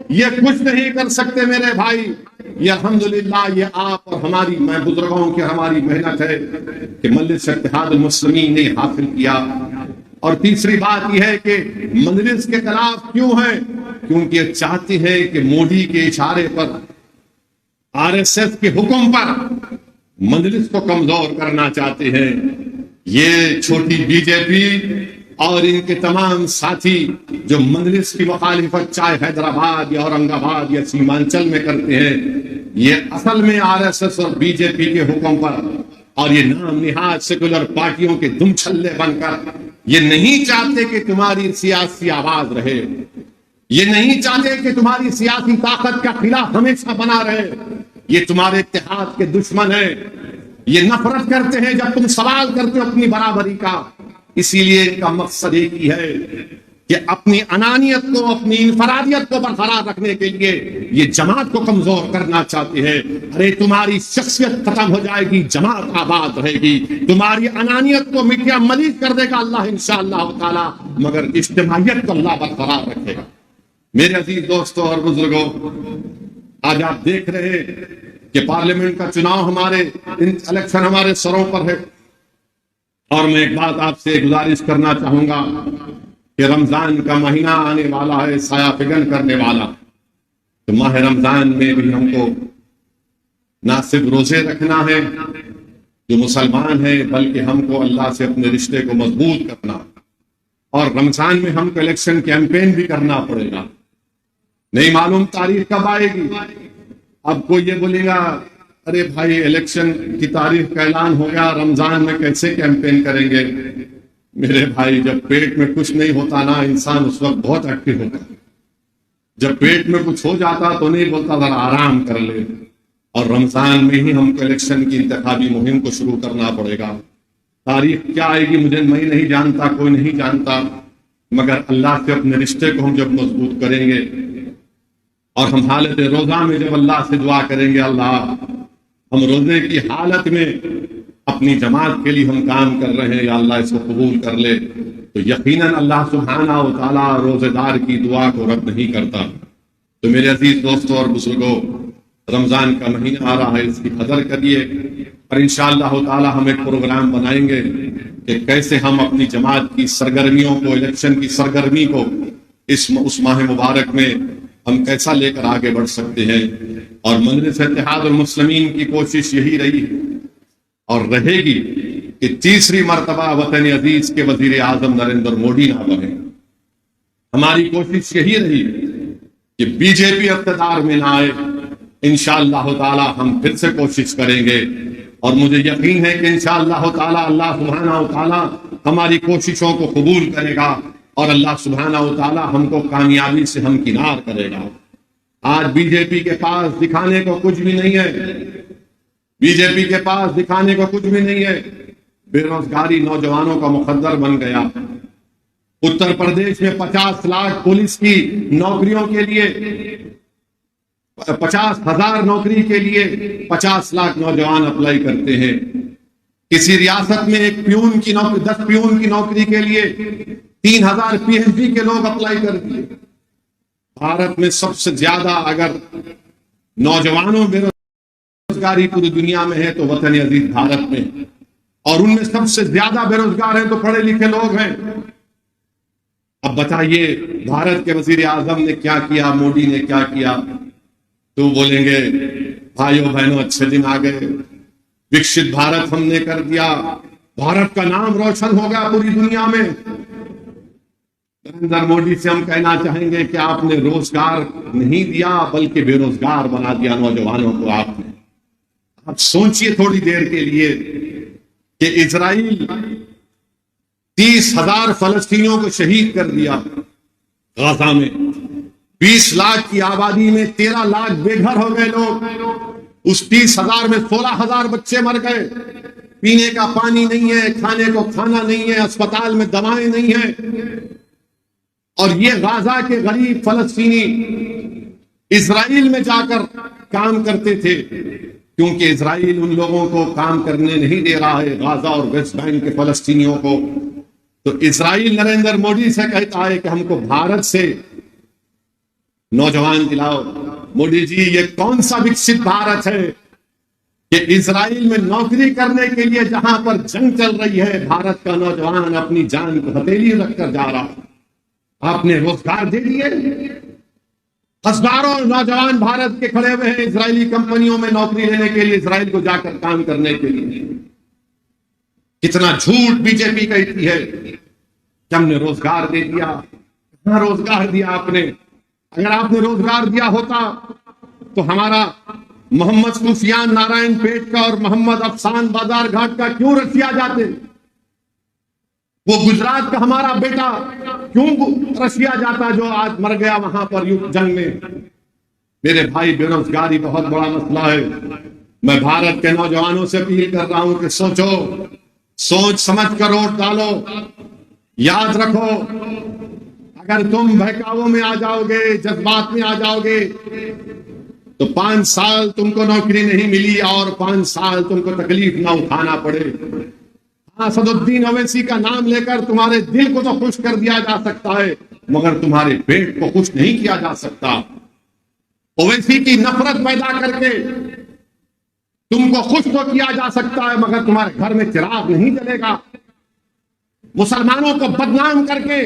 یہ کچھ نہیں کر سکتے میرے بھائی. یہ الحمدللہ یہ آپ اور ہماری میں بزرگوں کی ہماری محنت ہے کہ مجلس اتحاد المسلمین نے حاصل کیا. اور تیسری بات یہ ہے کہ مجلس کے خلاف کیوں ہے, کیونکہ یہ چاہتے ہیں کہ مودی کے اشارے پر, RSS کے حکم پر مجلس کو کمزور کرنا چاہتے ہیں. یہ چھوٹی BJP اور ان کے تمام ساتھی جو مجلس کی مخالفت چاہے حیدرآباد یا اورنگ آباد یا سیمانچل میں کرتے ہیں, یہ اصل میں RSS اور BJP کے حکم پر اور یہ نام نہاد سیکولر پارٹیوں کے دم چھلے بن کر یہ نہیں چاہتے کہ تمہاری سیاسی آواز رہے, یہ نہیں چاہتے کہ تمہاری سیاسی طاقت کا خلاف ہمیشہ بنا رہے. یہ تمہارے اتحاد کے دشمن ہیں. یہ نفرت کرتے ہیں جب تم سوال کرتے ہو اپنی برابری کا. اسی لیے ان کا مقصد ایک ہی ہے کہ اپنی انانیت کو, اپنی انفرادیت کو برقرار رکھنے کے لیے یہ جماعت کو کمزور کرنا چاہتے ہیں. ارے تمہاری شخصیت ختم ہو جائے گی, جماعت آباد رہے گی. تمہاری انانیت کو مٹیا ملیج کر دے گا اللہ انشاءاللہ تعالی, مگر اجتماعیت کو اللہ برقرار رکھے گا. میرے عزیز دوستوں اور بزرگوں, آج آپ دیکھ رہے ہیں کہ پارلیمنٹ کا چناؤ الیکشن ہمارے سروں پر ہے. اور میں ایک بات آپ سے گزارش کرنا چاہوں گا کہ رمضان کا مہینہ آنے والا ہے, سایہ فگن کرنے والا. تو ماہ رمضان میں بھی ہم کو نہ صرف روزے رکھنا ہے جو مسلمان ہیں, بلکہ ہم کو اللہ سے اپنے رشتے کو مضبوط کرنا, اور رمضان میں ہم کو الیکشن کیمپین بھی کرنا پڑے گا. نہیں معلوم تاریخ کب آئے گی. اب کوئی یہ بولے گا ارے بھائی الیکشن کی تاریخ کا اعلان ہو گیا، رمضان میں کیسے کیمپین کریں گے؟ میرے بھائی جب پیٹ میں کچھ نہیں ہوتا نا، انسان اس وقت بہت ایکٹیو ہوتا ہے. جب پیٹ میں کچھ ہو جاتا تو نہیں بولتا ذرا آرام کر لے. اور رمضان میں ہی ہم کو الیکشن کی انتخابی مہم کو شروع کرنا پڑے گا. تاریخ کیا آئے گی میں نہیں جانتا، کوئی نہیں جانتا، مگر اللہ سے اپنے رشتے کو ہم جب مضبوط کریں گے اور ہم حالت روزہ میں جب اللہ سے دعا کریں گے اللہ ہم روزے کی حالت میں اپنی جماعت کے لیے ہم کام کر رہے ہیں، یا اللہ اس کو قبول کر لے، تو یقیناً اللہ سبحانہ و تعالیٰ روزے دار کی دعا کو رد نہیں کرتا. تو میرے عزیز دوستوں اور بزرگوں، رمضان کا مہینہ آ رہا ہے، اس کی قدر کریے، اور انشاءاللہ تعالیٰ ہم ایک پروگرام بنائیں گے کہ کیسے ہم اپنی جماعت کی سرگرمیوں کو، الیکشن کی سرگرمی کو اس ماہ مبارک میں ہم کیسا لے کر آگے بڑھ سکتے ہیں. اور مجلس اتحاد المسلمین کی کوشش یہی رہی اور رہے گی کہ تیسری مرتبہ وطن عزیز کے وزیر اعظم نریندر مودی نہ بنے. ہماری کوشش یہی رہی کہ بی جے پی اقتدار میں نہ آئے. انشاءاللہ تعالی ہم پھر سے کوشش کریں گے، اور مجھے یقین ہے کہ انشاءاللہ تعالی اللہ سبحانہ و تعالی ہماری کوششوں کو قبول کرے گا، اور اللہ سبحانہ و تعالی ہم کو کامیابی سے ہمکنار کرے گا. آج بی جے پی کے پاس دکھانے کو کچھ بھی نہیں ہے. بی جے پی کے پاس دکھانے کو کچھ بھی نہیں ہے. بے روزگاری نوجوانوں کا مقدر بن گیا. اتر پردیش میں 50 لاکھ پولیس کی نوکریوں کے لیے 50,000 نوکری کے لیے 50 لاکھ نوجوان اپلائی کرتے ہیں. کسی ریاست میں ایک پیون کی نوکری 10 پیون کی نوکری کے لیے 3,000 پی ایچ ڈی کے لوگ اپلائی کرتے ہیں. بھارت میں سب سے زیادہ اگر نوجوانوں بے روزگاری پوری دنیا میں ہے تو وطن عزیز بھارت میں، اور ان میں سب سے زیادہ بے روزگار ہیں تو پڑھے لکھے لوگ ہیں. اب بتائیے بھارت کے وزیر اعظم نے کیا کیا، مودی نے کیا کیا؟ تو بولیں گے بھائیوں بہنوں اچھے دن آ گئے، وکشت بھارت ہم نے کر دیا، بھارت کا نام روشن ہو گیا پوری دنیا میں. نریندر مودی سے ہم کہنا چاہیں گے کہ آپ نے روزگار نہیں دیا بلکہ بے روزگار بنا دیا نوجوانوں کو. آپ نے آپ سوچئے تھوڑی دیر کے لیے کہ اسرائیل 30,000 فلسطینیوں کو شہید کر دیا غزہ میں. 20 لاکھ کی آبادی میں 13 لاکھ بے گھر ہو گئے لوگ. اس 30,000 میں 16,000 بچے مر گئے. پینے کا پانی نہیں ہے، کھانے کو کھانا نہیں ہے، اسپتال میں دوائیں نہیں ہیں. اور یہ غزہ کے غریب فلسطینی اسرائیل میں جا کر کام کرتے تھے، کیونکہ اسرائیل ان لوگوں کو کام کرنے نہیں دے رہا ہے، غزہ اور ویسٹ بینک کے فلسطینیوں کو. تو اسرائیل نریندر مودی سے کہتا ہے کہ ہم کو بھارت سے نوجوان دلاؤ. مودی جی یہ کون سا وکست بھارت ہے کہ اسرائیل میں نوکری کرنے کے لیے جہاں پر جنگ چل رہی ہے بھارت کا نوجوان اپنی جان کو ہتھیلی رکھ کر جا رہا ہے. آپ نے روزگار دے دیے. ہزاروں نوجوان بھارت کے کھڑے ہوئے ہیں اسرائیلی کمپنیوں میں نوکری لینے کے لیے، اسرائیل کو جا کر کام کرنے کے لیے. کتنا جھوٹ بی جے پی کہتی ہے کہ ہم نے روزگار دے دیا. کہاں روزگار دیا آپ نے؟ اگر آپ نے روزگار دیا ہوتا تو ہمارا محمد سفیان نارائن پیٹ کا اور محمد افسان بازار گھاٹ کا کیوں رسیا جاتے؟ وہ گجرات کا ہمارا بیٹا کیوں رسیا جاتا جو آج مر گیا وہاں پر جنگ میں؟ میرے بھائی بے روزگاری بہت بڑا مسئلہ ہے. میں بھارت کے نوجوانوں سے اپیل کر رہا ہوں کہ سوچو، سوچ سمجھ کر ووٹ ڈالو. یاد رکھو اگر تم بہکاووں میں آ جاؤ گے، جذبات میں آ جاؤ گے تو 5 سال تم کو نوکری نہیں ملی اور 5 سال تم کو تکلیف نہ اٹھانا پڑے. اسد الدین اویسی کا نام لے کر تمہارے دل کو تو خوش کر دیا جا سکتا ہے مگر تمہارے پیٹ کو خوش نہیں کیا جا سکتا. اویسی کی نفرت پیدا کر کے تم کو خوش تو کیا جا سکتا ہے مگر تمہارے گھر میں چراغ نہیں جلے گا. مسلمانوں کو بدنام کر کے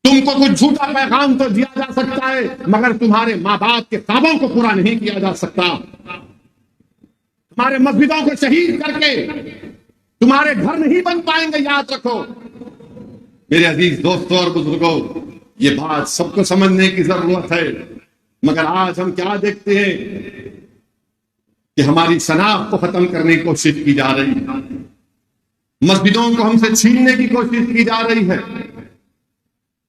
تم کو کچھ جھوٹا پیغام تو دیا جا سکتا ہے مگر تمہارے ماں باپ کے خوابوں کو پورا نہیں کیا جا سکتا. تمہارے مسجدوں کو شہید کر کے تمہارے گھر نہیں بن پائیں گے. یاد رکھو میرے عزیز دوستوں اور بزرگوں، یہ بات سب کو سمجھنے کی ضرورت ہے، مگر آج ہم کیا دیکھتے ہیں کہ ہماری شناخت کو ختم کرنے کی کوشش کی جا رہی ہے، مسجدوں کو ہم سے چھیننے کی کوشش کی جا رہی ہے،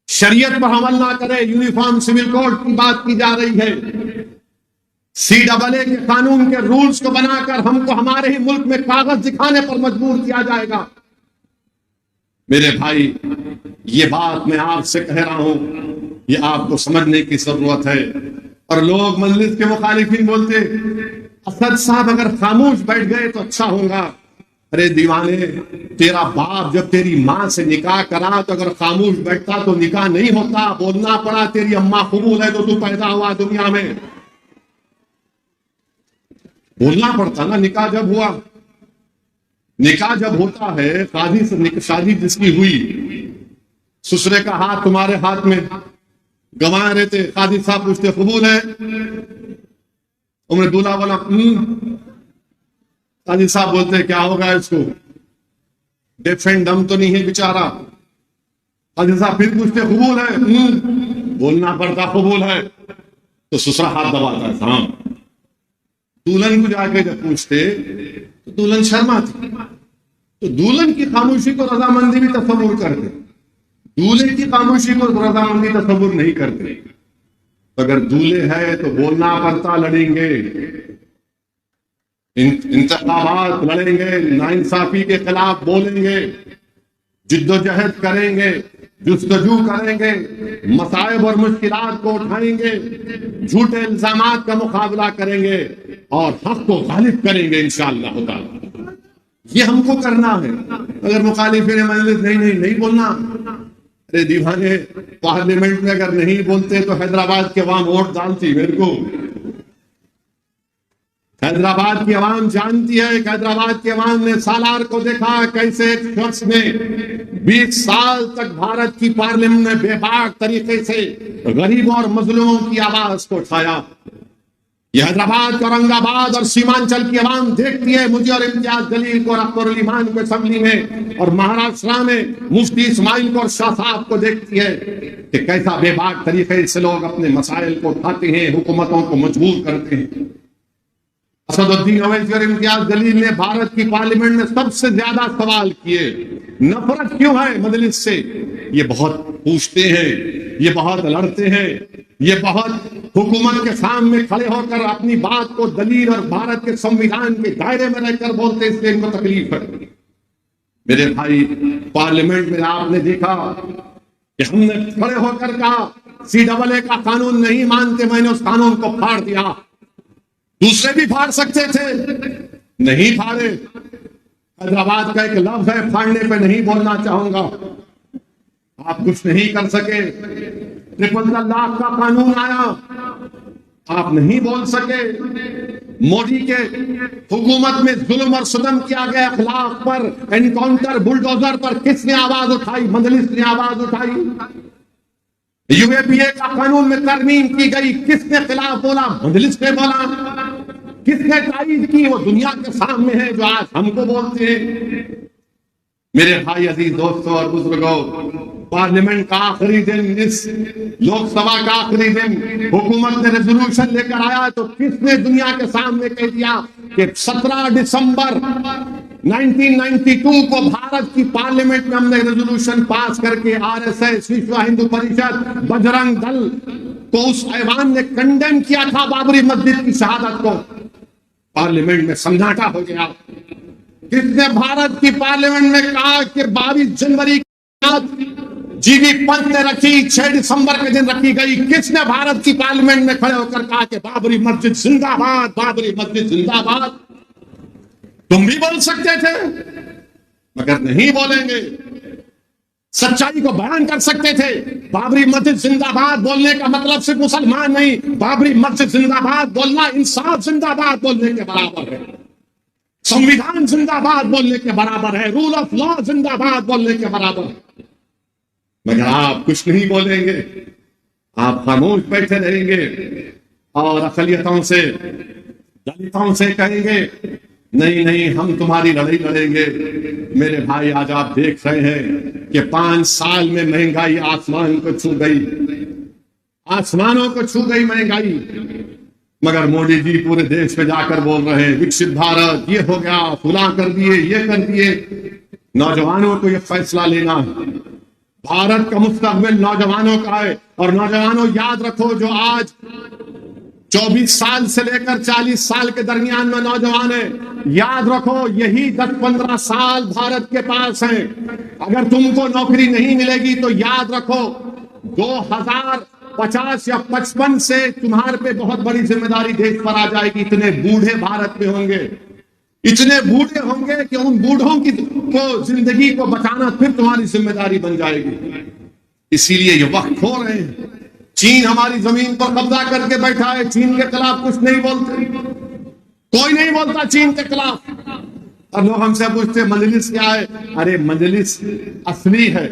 شریعت پر عمل نہ کرے، یونیفارم سول کوڈ کی بات کی جا رہی ہے، CAA کے قانون کے رولز کو بنا کر ہم کو ہمارے ہی ملک میں کاغذ دکھانے پر مجبور کیا جائے گا۔ میرے بھائی، یہ بات میں آپ سے کہہ رہا ہوں، یہ آپ کو سمجھنے کی ضرورت ہے۔ اور لوگ مجلس کے مخالفین بولتے اسد صاحب اگر خاموش بیٹھ گئے تو اچھا ہوگا۔ ارے دیوانے، تیرا باپ جب تیری ماں سے نکاح کرا تو اگر خاموش بیٹھتا تو نکاح نہیں ہوتا، بولنا پڑا۔ تیری اماں قبول ہے تو پیدا ہوا دنیا میں، بولنا پڑتا نا۔ نکاح جب ہوا، نکاح جب ہوتا ہے، قاضی سے شادی جس کی ہوئی، سسرے کا ہاتھ تمہارے ہاتھ میں، گواہ رہتے، قاضی صاحب پوچھتے قبول ہے؟ عمر دولہا بولا قاضی صاحب بولتے کیا ہوگا اس کو، ڈیف اینڈ ڈم تو نہیں ہے بیچارہ۔ قاضی صاحب پھر پوچھتے قبول ہے؟ بولنا پڑتا قبول ہے، تو سسرا ہاتھ دباتا ہے ہاں۔ دلہن کو جا کے جب پوچھتے تو دلہن شرماتی، تو دلہن کی خاموشی کو رضامندی بھی تصور کرتے، دولہے کی خاموشی کو رضامندی تصور نہیں کرتے۔ اگر دولہے ہے تو بولنا پڑتا، لڑیں گے، انتخابات لڑیں گے، ناانصافی کے خلاف بولیں گے، جد و جہد کریں گے، جستجو کریں گے، مصائب اور مشکلات کو اٹھائیں گے، جھوٹے الزامات کا مقابلہ کریں گے اور حق کو غالب کریں گے انشاءاللہ تعالی۔ یہ ہم کو کرنا ہے۔ اگر مخالفین مجلس نہیں بولنا، ارے دیوانے، پارلیمنٹ میں اگر نہیں بولتے تو حیدرآباد کے عوام ووٹ ڈالتی میرے کو۔ حیدرآباد کی عوام جانتی ہے کہ حیدرآباد کی عوام نے سالار کو دیکھا کیسے ایک شخص نے 20 سال تک بھارت کی پارلیمنٹ میں بے باک طریقے سے غریبوں اور مظلوموں کی آواز کو اٹھایا۔ یہ حیدرآباد، اورنگ آباد اور سیمانچل کی عوام دیکھتی ہے مجھے اور امتیاز جلیل کو اور اختر علی خان کو اسمبلی میں، اور مہاراشٹر میں مفتی اسماعیل کو اور شاہ صاحب کو دیکھتی ہے کہ کیسا بے باک طریقے سے لوگ اپنے مسائل کو اٹھاتے ہیں، حکومتوں کو مجبور کرتے ہیں۔ اسد الدین اویسی اور امتیاز جلیل نے بھارت کی پارلیمنٹ میں سب سے زیادہ سوال کیے۔ نفرت کیوں ہے مجلس سے؟ یہ بہت پوچھتے ہیں، یہ بہت لڑتے ہیں، یہ بہت حکومت کے سامنے کھڑے ہو کر اپنی بات کو دلیل اور بھارت کے سنویدھان کے دائرے میں رہ کر بولتے، اس لیے ان کو تکلیف ہے۔ میرے بھائی، پارلیمنٹ میں آپ نے دیکھا کہ ہم نے کھڑے ہو کر کہا CAA کا قانون نہیں مانتے، میں نے اس قانون کو پھاڑ دیا۔ دوسرے بھی پھاڑ سکتے تھے، نہیں پھاڑے۔ حیدرآباد کا ایک لفظ ہے، پھاڑنے پہ نہیں بولنا چاہوں گا، آپ کچھ نہیں کر سکے۔ 53 لاکھ کا قانون آیا، آپ نہیں بول سکے۔ مودی کے حکومت میں ظلم اور ستم کیا گیا اخلاق پر، انکاؤنٹر بلڈوزر پر کس نے آواز اٹھائی؟ مجلس نے آواز اٹھائی۔ UAPA کا قانون میں ترمیم کی گئی، کس نے خلاف بولا؟ مجلس نے بولا۔ کس نے تائید کی؟ وہ دنیا کے سامنے ہے جو آج ہم کو بولتے ہیں۔ میرے بھائی، عزیز دوستوں اور بزرگوں، پارلیمنٹ کا آخری دن، اس لوک سبھا کا آخری دن، حکومت نے ریزولوشن لے کر آیا تو کس نے دنیا کے سامنے کہہ دیا کہ 17 دسمبر 1992 کو بھارت کی پارلیمنٹ میں ہم نے ریزولوشن پاس کر کے RSS، وشو ہندو پریشد، بجرنگ دل کو اس ایوان نے کنڈیم کیا تھا بابری مسجد کی شہادت کو۔ پارلیمنٹ میں سناٹا ہو گیا۔ کس نے بھارت کی پارلیمنٹ میں کہا کہ 22 جنوری جی بی پنت نے رکھی، 6 دسمبر کے دن رکھی گئی؟ کس نے بھارت کی پارلیمنٹ میں کھڑے ہو کر کہا کہ بابری مسجد زندہ باد، بابری مسجد زندہ باد؟ تم بھی بول سکتے تھے مگر نہیں بولیں گے۔ سچائی کو بیان کر سکتے تھے۔ بابری مسجد زندہ باد بولنے کا مطلب صرف مسلمان نہیں، بابری مسجد زندہ باد بولنا انصاف زندہ باد بولنے کے برابر ہے، سنویدھان زندہ باد بولنے کے برابر ہے، رول آف لا زندہ باد بولنے کے برابر ہے۔ مگر آپ کچھ نہیں بولیں گے، آپ خاموش بیٹھے رہیں گے اور اقلیتوں سے، دلتوں سے کہیں گے نہیں ہم تمہاری لڑائی لڑیں گے۔ میرے بھائی، آج آپ دیکھ رہے ہیں کہ 5 سال میں مہنگائی آسمان کو چھو گئی، آسمانوں کو چھو گئی مہنگائی، مگر مودی جی پورے دیش میں جا کر بول رہے ہیں وکست بھارت یہ ہو گیا، فلاں کر دیے، یہ کر دیے۔ نوجوانوں کو یہ فیصلہ لینا ہے، بھارت کا مستقبل نوجوانوں کا ہے، اور نوجوانوں یاد رکھو جو آج 24 سال سے لے کر 40 سال کے درمیان میں نوجوان ہیں، یاد رکھو یہی 10-15 سال بھارت کے پاس ہیں۔ اگر تم کو نوکری نہیں ملے گی تو یاد رکھو 2050 یا 55 سے تمہارے پہ بہت بڑی ذمہ داری دیش پر آ جائے گی۔ اتنے بوڑھے بھارت میں ہوں گے، اتنے بوڑھے ہوں گے کہ ان بوڑھوں کو زندگی کو بچانا پھر تمہاری ذمہ داری بن جائے گی۔ اسی لیے یہ وقت کھو رہے ہیں۔ چین ہماری زمین پر قبضہ کر کے بیٹھا ہے، چین کے خلاف کچھ نہیں بولتے، کوئی نہیں بولتا چین کے خلاف۔ اور لوگ ہم سے پوچھتے مجلس کیا ہے؟ ارے مجلس اصلی ہے،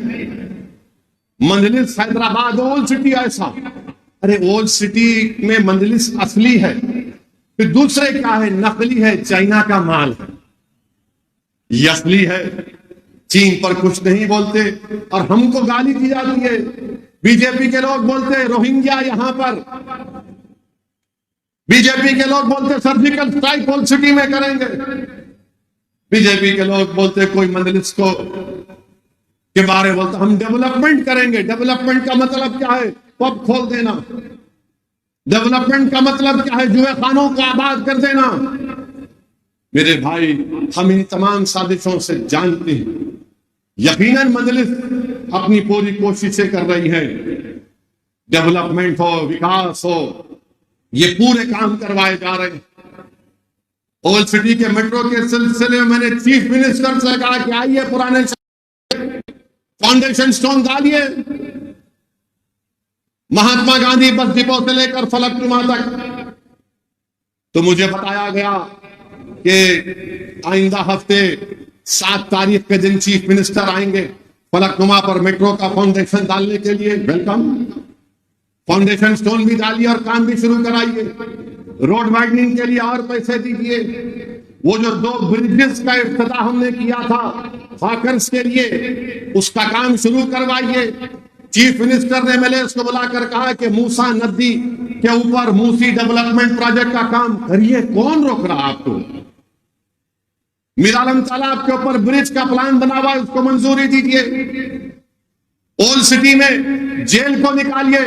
مجلس حیدرآباد اولڈ سٹی ایسا، ارے اولڈ سٹی میں مجلس اصلی ہے، پھر دوسرے کیا ہے؟ نقلی ہے، چائنا کا مال ہے، یہ اصلی ہے۔ چین پر کچھ نہیں بولتے، اور ہم کو گالی دی جاتی ہے۔ بی جے پی کے لوگ بولتے روہنگیا یہاں پر، بی جے پی کے لوگ بولتے سرجیکل اسٹرائک اولڈ سٹی میں کریں گے، بی جے پی کے لوگ بولتے کوئی مجلس کو کے بارے بولتے ہم ڈیولپمنٹ کریں گے۔ ڈیولپمنٹ کا مطلب کیا ہے؟ پب کھول دینا۔ ڈیولپمنٹ کا مطلب کیا ہے؟ جوئے خانوں کو آباد کر دینا۔ میرے بھائی ہم ان تمام سازشوں سے جانتے ہیں، یقیناً مجلس اپنی پوری کوششیں کر رہی ہے، ڈیولپمنٹ ہو، وکاس ہو، یہ پورے کام کروائے جا رہے ہیں۔ اولڈ سٹی کے میٹرو کے سلسلے میں نے چیف منسٹر سے کہا کہ آئیے پرانے فاؤنڈیشن سٹون ڈالیے، مہاتما گاندھی بس ڈپو سے لے کر فلک نما تک۔ تو مجھے بتایا گیا کہ آئندہ ہفتے 7 تاریخ کے دن چیف منسٹر آئیں گے فلک نما پر میٹرو کا فاؤنڈیشن ڈالنے کے لیے۔ ویلکم، فاؤنڈیشن سٹون بھی ڈالیے اور کام بھی شروع کرائیے، روڈ وائڈننگ کے لیے اور پیسے دیجیے۔ وہ جو 2 برجز کا افتتاح ہم نے کیا تھا ہاکرز کے لیے، اس کا کام شروع کروائیے۔ چیف منسٹر نے MLAs کو بلا کر کہا کہ موسیٰ ندی کے اوپر موسی ڈیولپمنٹ پروجیکٹ کا کام کریے، کون روک رہا آپ کو؟ میر عالم تالاب کے اوپر برج کا پلان بنا ہوا ہے، اس کو منظوری دیجیے۔ اولڈ سٹی میں جیل کو نکالیے،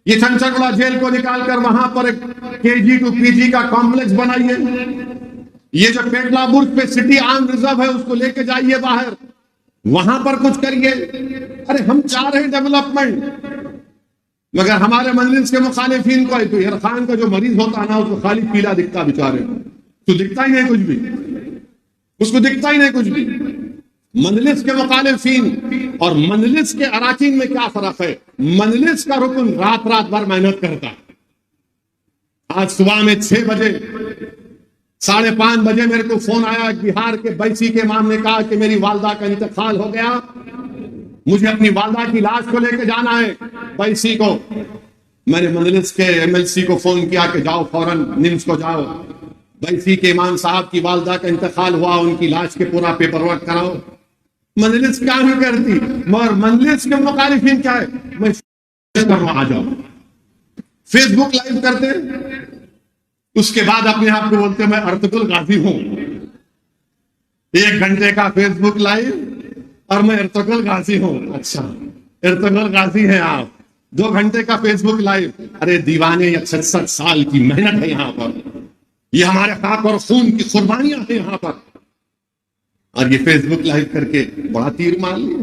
یہ چھنچھگڑا جیل کو نکال کر وہاں پر ایک KG to PG کا کمپلیکس بنائیے۔ یہ جو پیٹلا برج پہ سٹی آرم ریزرو ہے اس کو لے کے جائیے باہر، وہاں پر کچھ کریے۔ ارے ہم چاہ رہے ہیں ڈیولپمنٹ، مگر ہمارے مجلس کے مخالفین کو تو عرفان کا جو مریض ہوتا ہے نا اس کو خالی پیلا دکھتا بیچارے، تو دکھتا ہی نہیں کچھ بھی، اس کو دکھتا ہی نہیں کچھ بھی۔ مجلس کے مخالفین اور مجلس کے اراکین میں کیا فرق ہے؟ مجلس کا رکن رات بھر محنت کرتا ہے۔ آج صبح میں 6 بجے 5:30 بجے میرے کو فون آیا، بہار کے بیسی کے امام نے کہا کہ میری والدہ کا انتقال ہو گیا، مجھے اپنی والدہ کی لاش کو لے کے جانا ہے بیسی کو۔ میں نے مجلس کے MLC کو فون کیا کہ جاؤ فوراً نمس کو جاؤ، بیسی کے امام صاحب کی والدہ کا انتقال ہوا، ان کی لاش کے پورا پیپر ورک کراؤ۔ مجلس کیا نہیں کرتی، مگر مجلس کے مخالفین کیا ہے؟ میں آ جاؤ، فیس بک لائیو کرتے، اس کے بعد اپنے آپ کو بولتے میں ارطغرل غازی ہوں۔ 1 گھنٹے کا فیس بک لائیو اور میں ارطغرل غازی ہوں۔ اچھا ارطغرل غازی ہیں آپ، 2 گھنٹے کا فیس بک لائیو؟ ارے دیوانے، یا 66 سال کی محنت ہے یہاں پر، یہ ہمارے خاک اور خون کی قربانیاں ہیں یہاں پر، اور یہ فیس بک لائیو کر کے بڑا تیر مار لیا،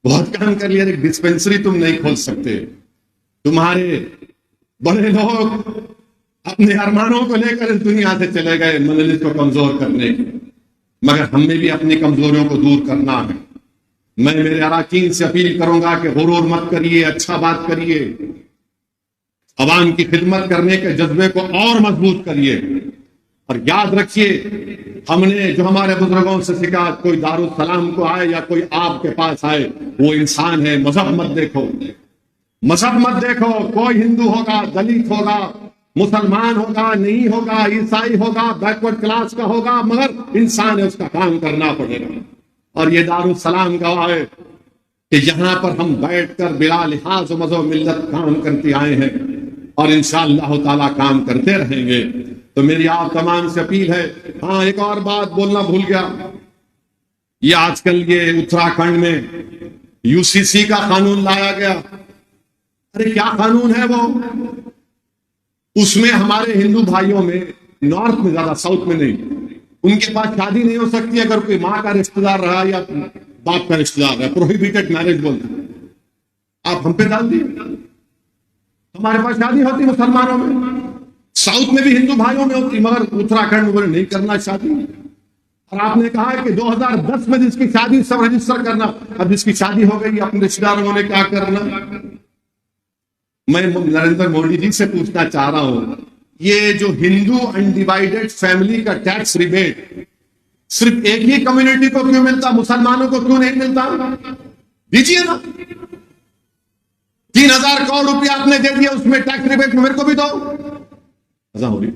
بہت کام کر لیا۔ ایک ڈسپینسری تم نہیں کھول سکتے، تمہارے بڑے لوگ اپنے ارمانوں کو لے کر اس دنیا سے چلے گئے مجلس کو کمزور کرنے کے، مگر ہم نے بھی اپنی کمزوریوں کو دور کرنا ہے۔ میں میرے اراکین سے اپیل کروں گا کہ غرور مت کریے، اچھا بات کریے، عوام کی خدمت کرنے کے جذبے کو اور مضبوط کریے، اور یاد رکھیے ہم نے جو ہمارے بزرگوں سے سیکھا، کوئی دارالسلام کو آئے یا کوئی آپ کے پاس آئے، وہ انسان ہے، مذہب مت دیکھو، مذہب مت دیکھو، کوئی ہندو ہوگا، دلت ہوگا، مسلمان ہوگا، نہیں ہوگا، عیسائی ہوگا، بیکورڈ کلاس کا ہوگا، مگر انسان ہے، اس کا کام کرنا پڑے گا۔ اور یہ دارالسلام گواہ ہے کہ یہاں پر ہم بیٹھ کر بلا لحاظ و مذہب ملت کام کرتے آئے ہیں اور انشاءاللہ تعالی کام کرتے رہیں گے. تو میری آپ تمام سے اپیل ہے. ہاں ایک اور بات بولنا بھول گیا. یہ آج کل یہ اتراکھنڈ میں یو سی سی کا قانون لایا گیا. ارے کیا قانون ہے وہ؟ اس میں ہمارے ہندو بھائیوں میں نارتھ میں زیادہ، ساؤتھ میں نہیں، ان کے پاس شادی نہیں ہو سکتی اگر کوئی ماں کا رشتہ دار رہا یا باپ کا رشتہ دار رہا. پروہیبیٹڈ میرج بولتے ہیں. آپ ہم پہ ڈال دیے. ہمارے پاس شادی ہوتی مسلمانوں میں، ساؤتھ میں بھی ہندو بھائیوں میں ہوتی، مگر اتراکھنڈ میں بولے نہیں کرنا شادی. اور آپ نے کہا کہ 2010 میں جس کی شادی سب رجسٹر کرنا. اب جس کی شادی ہو گئی اپنے رشتہ داروں نے کیا کرنا؟ میں نریندر مودی جی سے پوچھنا چاہ رہا ہوں، یہ جو ہندو انڈیوائڈڈ فیملی کا ٹیکس ریبیٹ صرف ایک ہی کمیونٹی کو کیوں ملتا، مسلمانوں کو کیوں نہیں ملتا؟ دیجیے نا. 3000 کروڑ روپیہ آپ نے دے دیا، اس میں ٹیکس ریبیٹ میرے کو بھی دو. ایسا ہو رہی.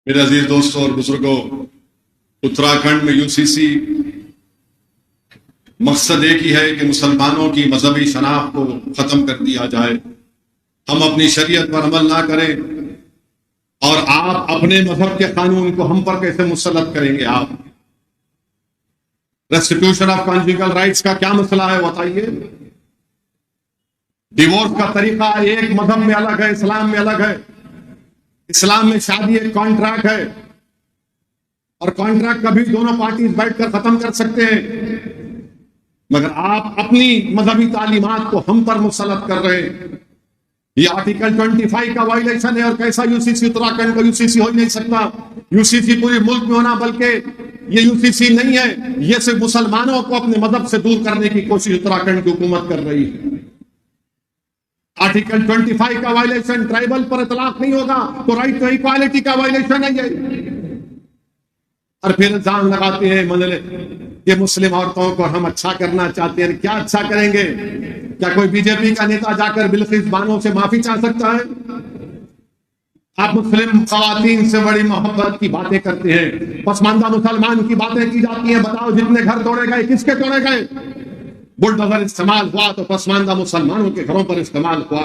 میرے عزیز دوستوں اور بزرگوں، اتراکھنڈ میں یو سی سی مقصد ایک ہی ہے کہ مسلمانوں کی مذہبی شناخت کو ختم کر دیا جائے. ہم اپنی شریعت پر عمل نہ کریں اور آپ اپنے مذہب کے قانون کو ہم پر کیسے مسلط کریں گے؟ آپ ریسٹیٹیوشن آف کنجوگل رائٹس کا کیا مسئلہ ہے بتائیے. ڈیورس کا طریقہ ایک مذہب میں الگ ہے، اسلام میں الگ ہے. اسلام میں شادی ایک کانٹریکٹ ہے اور کانٹریکٹ کبھی دونوں پارٹیز بیٹھ کر ختم کر سکتے ہیں، مگر آپ اپنی مذہبی تعلیمات کو ہم پر مسلط کر رہے ہیں. یہ آرٹیکل 25 کا وائلیشن ہے. اور کیسا یو سی سی؟ اتراکھنڈ کا یو سی سی ہو ہی نہیں سکتا. یو سی سی پورے ملک میں ہونا، بلکہ یہ یو سی سی نہیں ہے، یہ صرف مسلمانوں کو اپنے مذہب سے دور کرنے کی کوشش اتراکھنڈ کی حکومت کر رہی ہے. آرٹیکل 25 کا وائلیشن، ٹرائبل پر اطلاق نہیں ہوگا تو رائٹ ٹو ایکوالٹی کا وائلیشن ہے یہ. اور پھر الزام لگاتے ہیں کہ مسلم عورتوں کو ہم اچھا کرنا چاہتے ہیں. کیا اچھا کریں گے؟ کیا کوئی بی جے پی کا نیتا جا کر بلقیس بانو سے معافی چاہ سکتا ہے؟ آپ مسلم خواتین سے بڑی محبت کی باتیں کرتے ہیں، پسماندہ مسلمان کی باتیں کی جاتی ہیں. بتاؤ جتنے گھر توڑے گئے کس کے توڑے گئے؟ بلڈوزر استعمال ہوا تو پسماندہ مسلمانوں کے گھروں پر استعمال ہوا.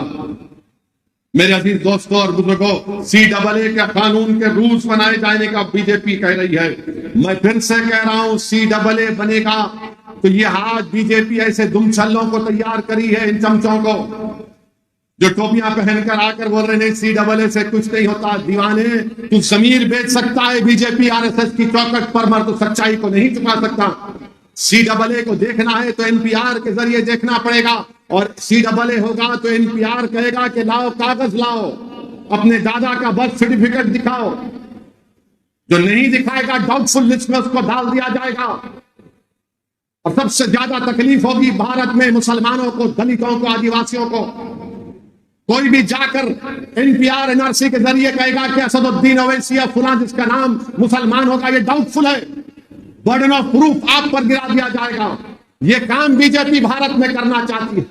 میرے عزیز دوستوں اور بزرگوں، CAA کے قانون کے رولز بنائے جانے کا بی جے پی کہہ رہی ہے. میں پھر سے کہہ رہا ہوں، CAA بنے گا تو یہ آج بی جے پی ایسے دم چھلوں کو تیار کری ہے، ان چمچوں کو جو ٹوپیاں پہن کر آ کر بول رہے نہیں سی ڈبل اے سے کچھ نہیں ہوتا۔ دیوانے، تو ضمیر بیچ سکتا ہے be J P R S S کی چوکٹ پر، مر تو سچائی کو نہیں چھپا سکتا۔ سی ڈبل اے کو دیکھنا ہے تو این پی آر کے ذریعے دیکھنا پڑے گا، اور سی ڈبل اے ہوگا تو این پی آر کہے گا کہ لاؤ کاغذ لاؤ، اپنے دادا کا برتھ سرٹیفکیٹ دکھاؤ۔ جو نہیں دکھائے گا ڈاؤٹ فل لسٹ میں اس کو ڈال دیا جائے گا۔ اور سب سے زیادہ تکلیف ہوگی بھارت میں مسلمانوں کو، دلتوں کو، آدیواسیوں کو۔ کوئی بھی جا کر N P R N R C کے ذریعے کہے گا کہ اسد الدین اویسی یا فلاں جس کا نام مسلمان ہوگا، یہ ڈاؤٹ فل ہے، برڈن آف پروف آپ پر گرا دیا جائے گا۔ یہ کام بی جے پی بھارت میں کرنا چاہتی ہے،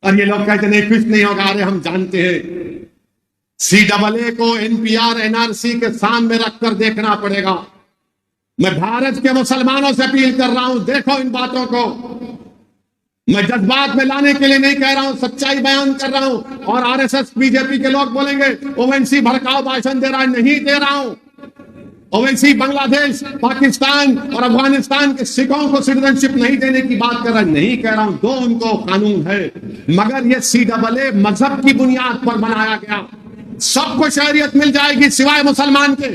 اور یہ لوگ کہتے نہیں کچھ نہیں ہوگا۔ ارے ہم جانتے ہیں سی ڈبل اے کو N P R N R C کے سامنے رکھ کر دیکھنا پڑے گا۔ میں بھارت کے مسلمانوں سے اپیل کر رہا ہوں، دیکھو ان باتوں کو۔ میں جذبات میں لانے کے لیے نہیں کہہ رہا ہوں، سچائی بیان کر رہا ہوں۔ اور R S S B J P کے لوگ بولیں گے اوینسی بھڑکاؤ بھاشن دے رہا ہے، نہیں دے رہا ہوں۔ اوینسی بنگلہ دیش، پاکستان اور افغانستان کے سکھوں کو سٹیزن شپ نہیں دینے کی بات کر رہا ہے، نہیں کہہ رہا ہوں، دو ان کو قانون ہے، مگر یہ سی ڈبل اے مذہب کی بنیاد پر بنایا گیا۔ سب کو شہریت مل جائے گی سوائے مسلمان کے۔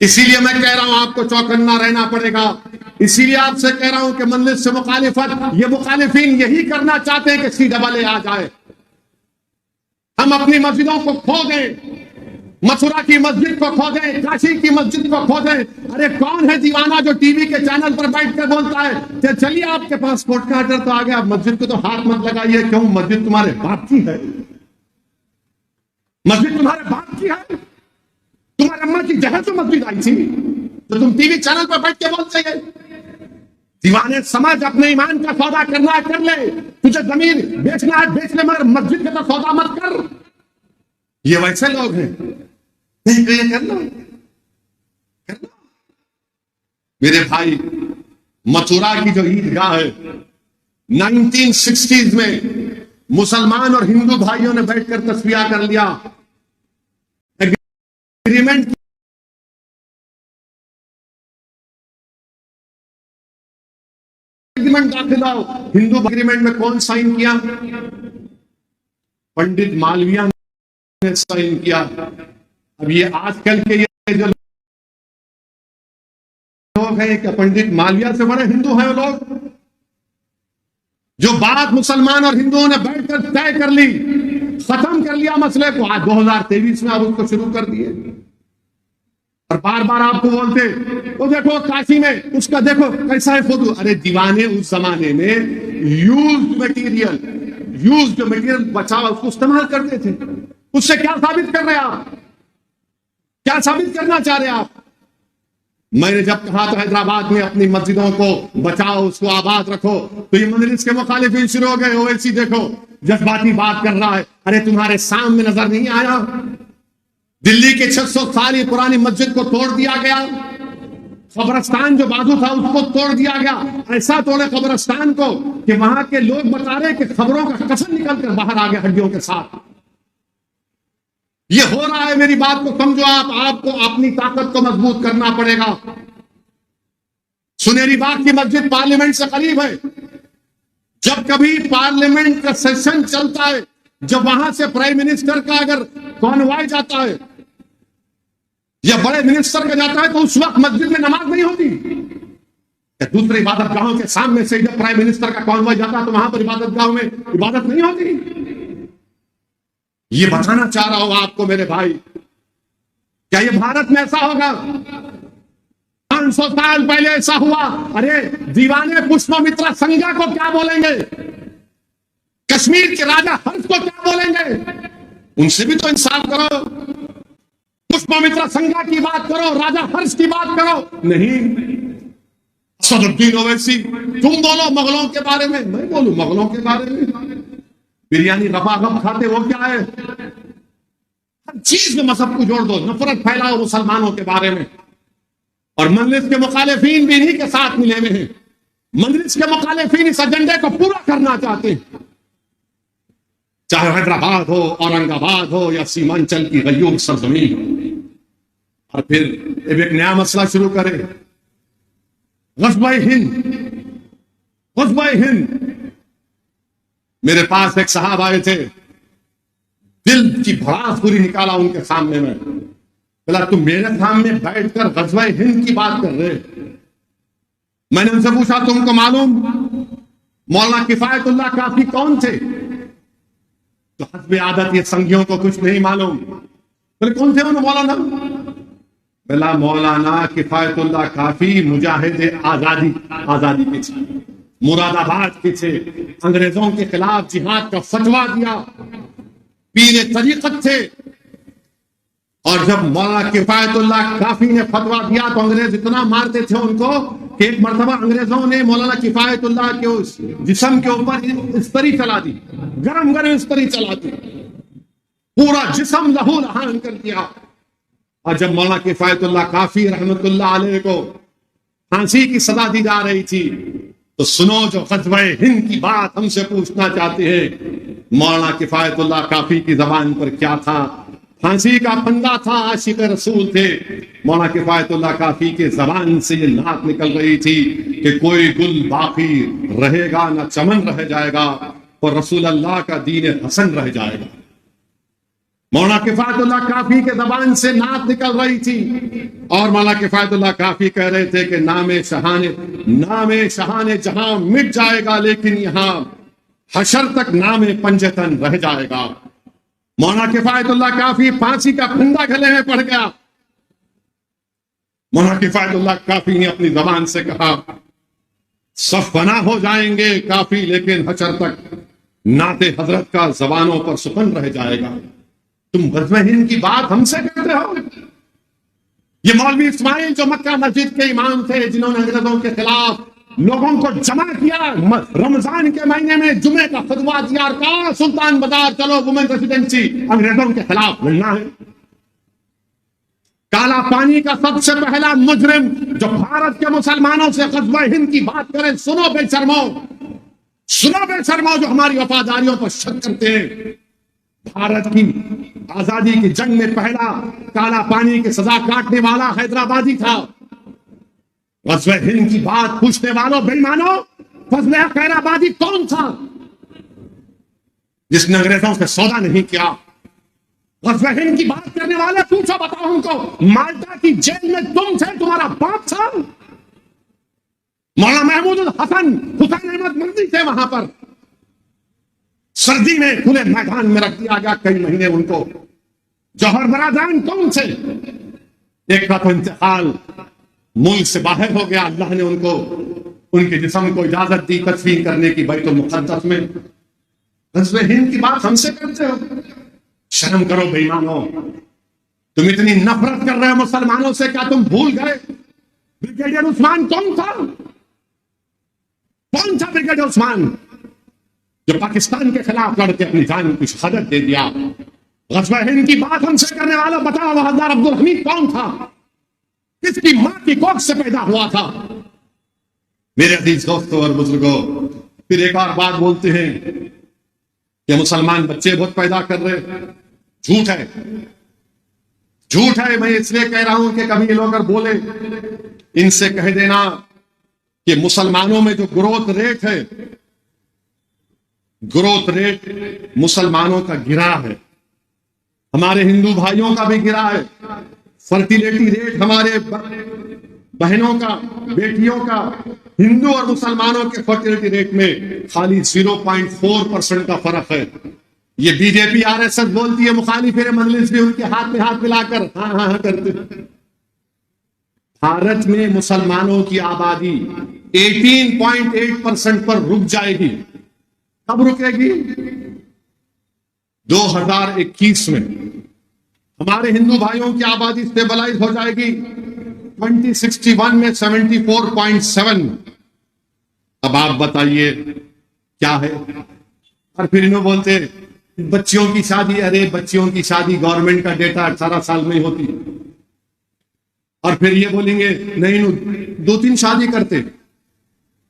اسی لیے میں کہہ رہا ہوں آپ کو چوکنا رہنا پڑے گا۔ اسی لیے آپ سے کہہ رہا ہوں کہ مجلس سے مخالفت، یہ مخالفین یہی کرنا چاہتے ہیں کہ سی ڈبل اے آ جائے، ہم اپنی مسجدوں کو کھو دیں، متھرا کی مسجد کو کھو دیں، کاشی کی مسجد کو کھو دیں۔ ارے کون ہے دیوانہ جو ٹی وی کے چینل پر بیٹھ کر بولتا ہے کہ چلیے آپ کے پاس کوٹ کا آرڈر تو آ گیا، مسجد کو تو ہاتھ مت لگائیے، کیوں؟ مسجد تمہارے باپ کی ہے، مسجد تمہارے باپ کی ہے، تمہارے اماں کی جہاں سے مسجد آئی تھی تو تم ٹی وی چینل پر بیٹھ کے بولتے ہیں۔ دیوانے سمجھ، اپنے ایمان کا سودا کرنا ہے کر لے، تجھے زمین بیچنا ہے بیچ لے، مگر مسجد کا تو سودا مت کر۔ یہ ویسے لوگ ہیں، نہیں تو یہ کرنا کرنا۔ میرے بھائی، متھرا کی جو عیدگاہ ہے 1960s میں مسلمان اور ہندو بھائیوں نے بیٹھ کر تصفیہ کر لیا، ایگریمنٹ داخل ہو۔ ہندو ایگریمنٹ میں کون سائن کیا؟ پنڈت مالویہ نے سائن کیا۔ اب یہ آج کل کے یہ جو لوگ ہیں کہ پنڈت مالویہ سے بڑے ہندو ہیں وہ لوگ، جو بات مسلمان اور ہندوؤں نے بیٹھ کر طے کر لی، ختم کر لیا مسئلے کو، آج 2023 میں اب اس کو شروع کر دیے۔ اور بار بار آپ کو بولتے وہ دیکھو کاشی میں اس کا دیکھو کیسا ہے فوٹو۔ ارے دیوانے، اس زمانے میں یوزڈ مٹیریل بچاؤ اس کو استعمال کرتے تھے۔ اس سے کیا ثابت کر رہے آپ؟ کیا ثابت کرنا چاہ رہے آپ؟ میں نے جب کہا تو حیدرآباد میں اپنی مسجدوں کو بچاؤ، اس کو آباد رکھو، تو یہ مجلس کے مخالفین شروع ہو گئے، اویسی دیکھو جذباتی بات کر رہا ہے۔ ارے تمہارے سامنے نظر نہیں آیا دلی کے 600 سال پرانی مسجد کو توڑ دیا گیا، قبرستان جو بازو تھا اس کو توڑ دیا گیا، ایسا توڑے قبرستان کو کہ وہاں کے لوگ بتا رہے کہ خبروں کا کفن نکل کر باہر آ گیا ہڈیوں کے ساتھ۔ یہ ہو رہا ہے، میری بات کو سمجھو آپ کو اپنی طاقت کو مضبوط کرنا پڑے گا۔ سنہری باغ کی مسجد پارلیمنٹ سے قریب ہے، جب کبھی پارلیمنٹ کا سیشن چلتا ہے، جب وہاں سے پرائم منسٹر کا اگر کانوائے جاتا ہے یا بڑے منسٹر کا جاتا ہے تو اس وقت مسجد میں نماز نہیں ہوتی۔ دوسری عبادت گاہوں کے سامنے سے جب پرائم منسٹر کا کانوائے جاتا ہے تو وہاں پر عبادت گاہوں میں عبادت نہیں ہوتی۔ یہ بتانا چاہ رہا ہوں آپ کو میرے بھائی، کیا یہ بھارت میں ایسا ہوگا؟ 500 سال پہلے ایسا ہوا۔ ارے دیوانے پشپ مترا سنگا کو کیا بولیں گے؟ کشمیر کے راجا ہرش کو کیا بولیں گے؟ ان سے بھی تو انصاف کرو۔ پشپ مترا سنگا کی بات کرو، راجا ہرش کی بات کرو، نہیں اسد الدین اویسی۔ تم بولو مغلوں کے بارے میں، میں بولوں مغلوں کے بارے میں۔ بریانی رفا غم کھاتے وہ کیا ہے؟ ہر چیز میں مذہب کو جوڑ دو، نفرت پھیلاؤ مسلمانوں کے بارے میں۔ اور مجلس کے مخالفین بھی انہی کے ساتھ ملے ہوئے ہیں۔ مجلس کے مخالفین اس ایجنڈے کو پورا کرنا چاہتے ہیں، چاہے حیدرآباد ہو، اورنگ آباد ہو یا سیمانچل کی غیور سرزمین ہو۔ اور پھر ایک نیا مسئلہ شروع کرے، غزوہ ہند میرے پاس ایک صاحب آئے تھے، دل کی بھڑاس پوری نکالا ان کے سامنے میں، بولا تم میرے سامنے بیٹھ کر غزوہ ہند کی بات کر رہے؟ میں نے ان سے پوچھا تم کو معلوم مولانا کفایت اللہ کافی کون تھے؟ تو حسب عادت یہ سنگیوں کو کچھ نہیں معلوم، بولے کون تھے انہوں مولانا؟ بلا مولانا کفایت اللہ کافی مجاہد آزادی کے تھے، مراد آباد کے تھے، انگریزوں کے خلاف جہاد کا فتویٰ دیا، پیر طریقت تھے۔ اور جب مولانا کفایت اللہ کافی نے فتویٰ دیا تو انگریز اتنا مارتے تھے ان کو کہ ایک مرتبہ انگریزوں نے مولانا کفایت اللہ کے اس جسم کے اوپر استری چلا دی، گرم استری چلا دی، پورا جسم لہو لہان کر دیا۔ اور جب مولانا کفایت اللہ کافی رحمت اللہ علیہ کو پھانسی کی سزا دی جا رہی تھی تو سنو جو غزوہ ہند کی بات ہم سے پوچھنا چاہتے ہیں، مولانا کفایت اللہ کافی کی زبان پر کیا تھا؟ پھانسی کا پھندا تھا، عاشق رسول تھے۔ مولانا کفایت اللہ کافی کے زبان سے یہ نعت نکل رہی تھی کہ کوئی گل باقی رہے گا نہ چمن رہ جائے گا، اور رسول اللہ کا دین حسن رہ جائے گا۔ مولانا کفایت اللہ کافی کے زبان سے نعت نکل رہی تھی، اور مولانا کفایت اللہ کافی کہہ رہے تھے کہ نام شہان جہاں مٹ جائے گا، لیکن یہاں حشر تک نام پنجتن رہ جائے گا۔ مولانا کفایت اللہ کافی پھانسی کا پھندا گلے میں پڑ گیا۔ مولانا کفایت اللہ کافی نے اپنی زبان سے کہا صف بنا ہو جائیں گے کافی، لیکن حشر تک نعت حضرت کا زبانوں پر سخن رہ جائے گا۔ تم غزوہ ہند کی بات ہم سے کرتے ہو؟ یہ مولوی اسماعیل جو مکہ مسجد کے امام تھے، جنہوں نے انگریزوں کے خلاف لوگوں کو جمع کیا، رمضان کے مہینے میں جمعے کا فتویٰ دیا اور کہا سلطان بازار چلو وومن ریسیڈنسی، انگریزوں کے خلاف لڑنا ہے۔ کالا پانی کا سب سے پہلا مجرم جو بھارت کے مسلمانوں سے غزوہ ہند کی بات کرے، سنو بے شرمو جو ہماری وفاداریوں پر شک کرتے ہیں، بھارت کی آزادی کی جنگ میں پہلا کالا پانی کی سزا کاٹنے والا حیدرآبادی تھا۔ غزوہ ہند کی بات پوچھنے والوں بے ایمانو، فضل خیر آبادی کون تھا جس نے انگریزوں سے سودا نہیں کیا؟ غزوہ ہند کی بات کرنے والے پوچھو، بتاؤ ان کو، مالٹا کی جیل میں تم تھے، تمہارا باپ تھا؟ مولانا محمود الحسن حسین احمد مردی تھے وہاں پر، سردی میں کھلے میدان میں رکھ دیا گیا کئی مہینے ان کو۔ جوہر برادران کون تھے؟ ایک کا تو انتقال ملک سے باہر ہو گیا، اللہ نے ان کو ان کے جسم کو اجازت دی تدفین کرنے کی بیت المقدس میں۔ غزوہ ہند کی بات ہم سے کرتے ہو؟ شرم کرو بے ایمانو، تم اتنی نفرت کر رہے ہو مسلمانوں سے، کیا تم بھول گئے بریگیڈیئر عثمان کون تھا؟ کون تھا بریگیڈیئر عثمان جو پاکستان کے خلاف لڑ کے اپنی جان کی شہادت دے دیا؟ غزوہ ہند کی بات ہم سے کرنے والا بتاؤ، وفادار عبد الحمید کون تھا؟ کس کی ماں کی کوکھ سے پیدا ہوا تھا؟ میرے عزیز دوستوں اور بزرگوں، پھر ایک اور بات بولتے ہیں کہ مسلمان بچے بہت پیدا کر رہے، جھوٹ ہے۔ میں اس لیے کہہ رہا ہوں کہ کبھی یہ لوگ اگر بولے، ان سے کہہ دینا کہ مسلمانوں میں جو گروتھ ریٹ مسلمانوں کا گرا ہے، ہمارے ہندو بھائیوں کا بھی گرا ہے۔ فرٹیلیٹی ریٹ ہمارے بہنوں کا، بیٹیوں کا، ہندو اور مسلمانوں کے فرٹیلیٹی ریٹ میں خالی 0.4% کا فرق ہے۔ یہ بی جے پی RSS بولتی ہے، مخالف مجلس بھی ان کے ہاتھ میں ہاتھ ملا کر ہاں کرتے۔ بھارت میں مسلمانوں کی آبادی 18.8% پر رک جائے گی۔ کب رکے گی؟ 2021 میں ہمارے ہندو بھائیوں کی آبادی سٹیبلائز ہو جائے گی 2061 میں 74.7۔ اب آپ بتائیے کیا ہے؟ اور پھر انہوں بولتے بچیوں کی شادی، ارے بچیوں کی شادی گورنمنٹ کا ڈیٹا 18 سال میں ہوتی، اور پھر یہ بولیں گے نہیں 2-3 شادی کرتے۔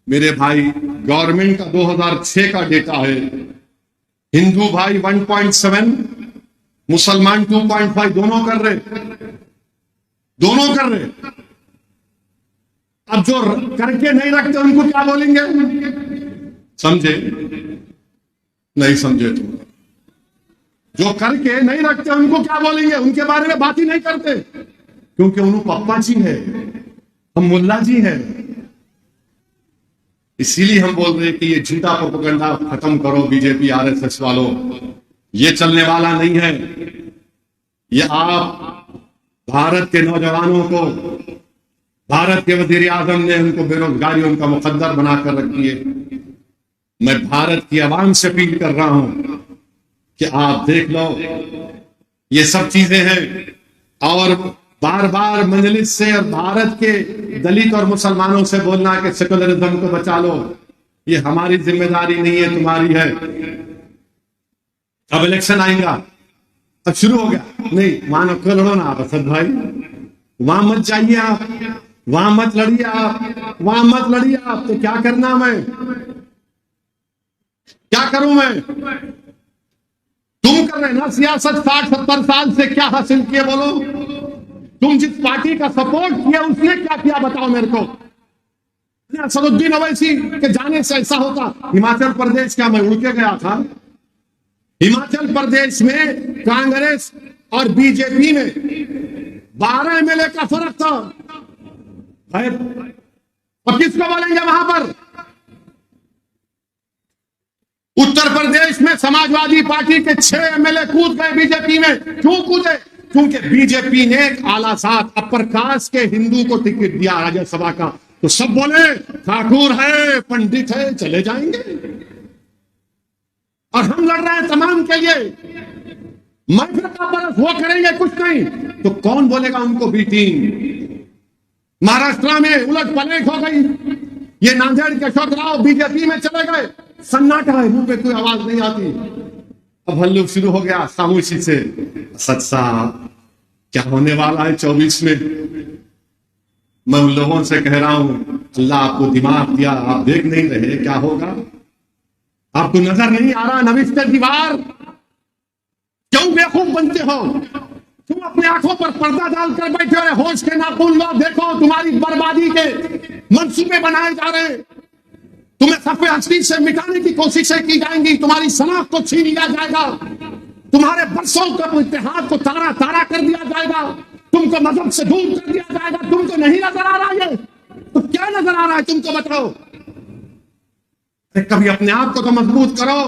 میرے بھائی گورنمنٹ کا 2006 کا ڈیٹا ہے، ہندو بھائی 1.7، مسلمان 2.5، دونوں کر رہے۔ اب جو کر کے نہیں رکھتے ان کو کیا بولیں گے؟ سمجھے نہیں سمجھے؟ تم جو کر کے نہیں رکھتے ان کو کیا بولیں گے؟ ان کے بارے میں بات ہی نہیں کرتے، کیونکہ انہوں پپا جی ہے، ہم ملا جی ہیں۔ اسی لیے ہم بول رہے ہیں کہ یہ جھوٹا پروپیگنڈا ختم کرو be J P R S S والوں، یہ چلنے والا نہیں ہے۔ یہ آپ بھارت کے نوجوانوں کو، بھارت کے وزیر اعظم نے ان کو بے روزگاری ان کا مقدر بنا کر رکھی ہے۔ میں بھارت کی عوام سے اپیل کر رہا ہوں کہ آپ دیکھ لو، یہ سب چیزیں ہیں، اور بار بار مجلس سے اور بھارت کے دلت اور مسلمانوں سے بولنا کہ سیکولرزم کو بچا لو، یہ ہماری ذمہ داری نہیں ہے، تمہاری ہے۔ اب الیکشن آئیں گا، اب شروع ہو گیا، نہیں وہاں نہ لڑو نا آپ اسد بھائی، وہاں مت جائیے، آپ وہاں مت لڑیے، آپ وہاں مت لڑیے، آپ تو کیا کرنا، میں کیا کروں؟ میں تم کر رہے نا سیاست 60-70 سال سے، کیا حاصل کیے بولو؟ تم جس پارٹی کا سپورٹ کیا اس نے کیا کیا بتاؤ میرے کو۔ اسد الدین اویسی کے جانے سے ایسا ہوتا، ہماچل پردیش کیا میں اڑ کے گیا تھا؟ ہماچل پردیش میں کانگریس اور بی جے پی میں 12 MLA کا فرق تھا، اور کس کو بولیں گے وہاں پر؟ اتر پردیش میں سماجوادی پارٹی کے 6 MLA کود گئے بی جے پی میں۔ کیوں کودے؟ کیونکہ بی جے پی نے ایک اعلیٰ ذات اپر کاسٹ کے ہندو کو ٹکٹ دیا راجیہ سبھا کا، تو سب بولے ٹھاکر ہے، پنڈت ہے، چلے جائیں گے، اور ہم لڑ رہے ہیں تمام کے لیے، محفل کا برس وہ کریں گے کچھ نہیں، تو کون بولے گا ان کو بی ٹیم؟ مہاراشٹر میں الٹ پلٹ ہو گئی، یہ ناندیڑ کے اشوک راؤ بی جے پی میں چلے گئے، سناٹا ہے، منہ پہ کوئی آواز نہیں آتی۔ اب ہلو شروع ہو گیا خاموشی سے۔ اسد صاحب کیا ہونے والا ہے 24 میں؟ میں ان لوگوں سے کہہ رہا ہوں، اللہ آپ کو دماغ دیا، آپ دیکھ نہیں رہے کیا ہوگا؟ آپ کو نظر نہیں آ رہا نوشت دیوار؟ کیوں بیوقوف بنتے ہو؟ تم اپنے آنکھوں پر پردہ ڈال کر بیٹھے ہوئے، ہوش کے ناخن لو، دیکھو تمہاری بربادی کے منصوبے بنائے جا رہے ہیں، تمہیں صف ہستی سے مٹانے کی کوششیں کی جائیں گی، تمہاری شناخت کو چھین لیا جائے گا، تمہارے برسوں کا اتحاد کو تارا تارا کر دیا جائے گا، تم کو مذہب سے دور کر دیا جائے گا۔ تم کو نہیں نظر آ رہا ہے؟ تو کیا نظر آ رہا ہے تم کو؟ بتاؤ۔ کبھی اپنے آپ کو تو مضبوط کرو،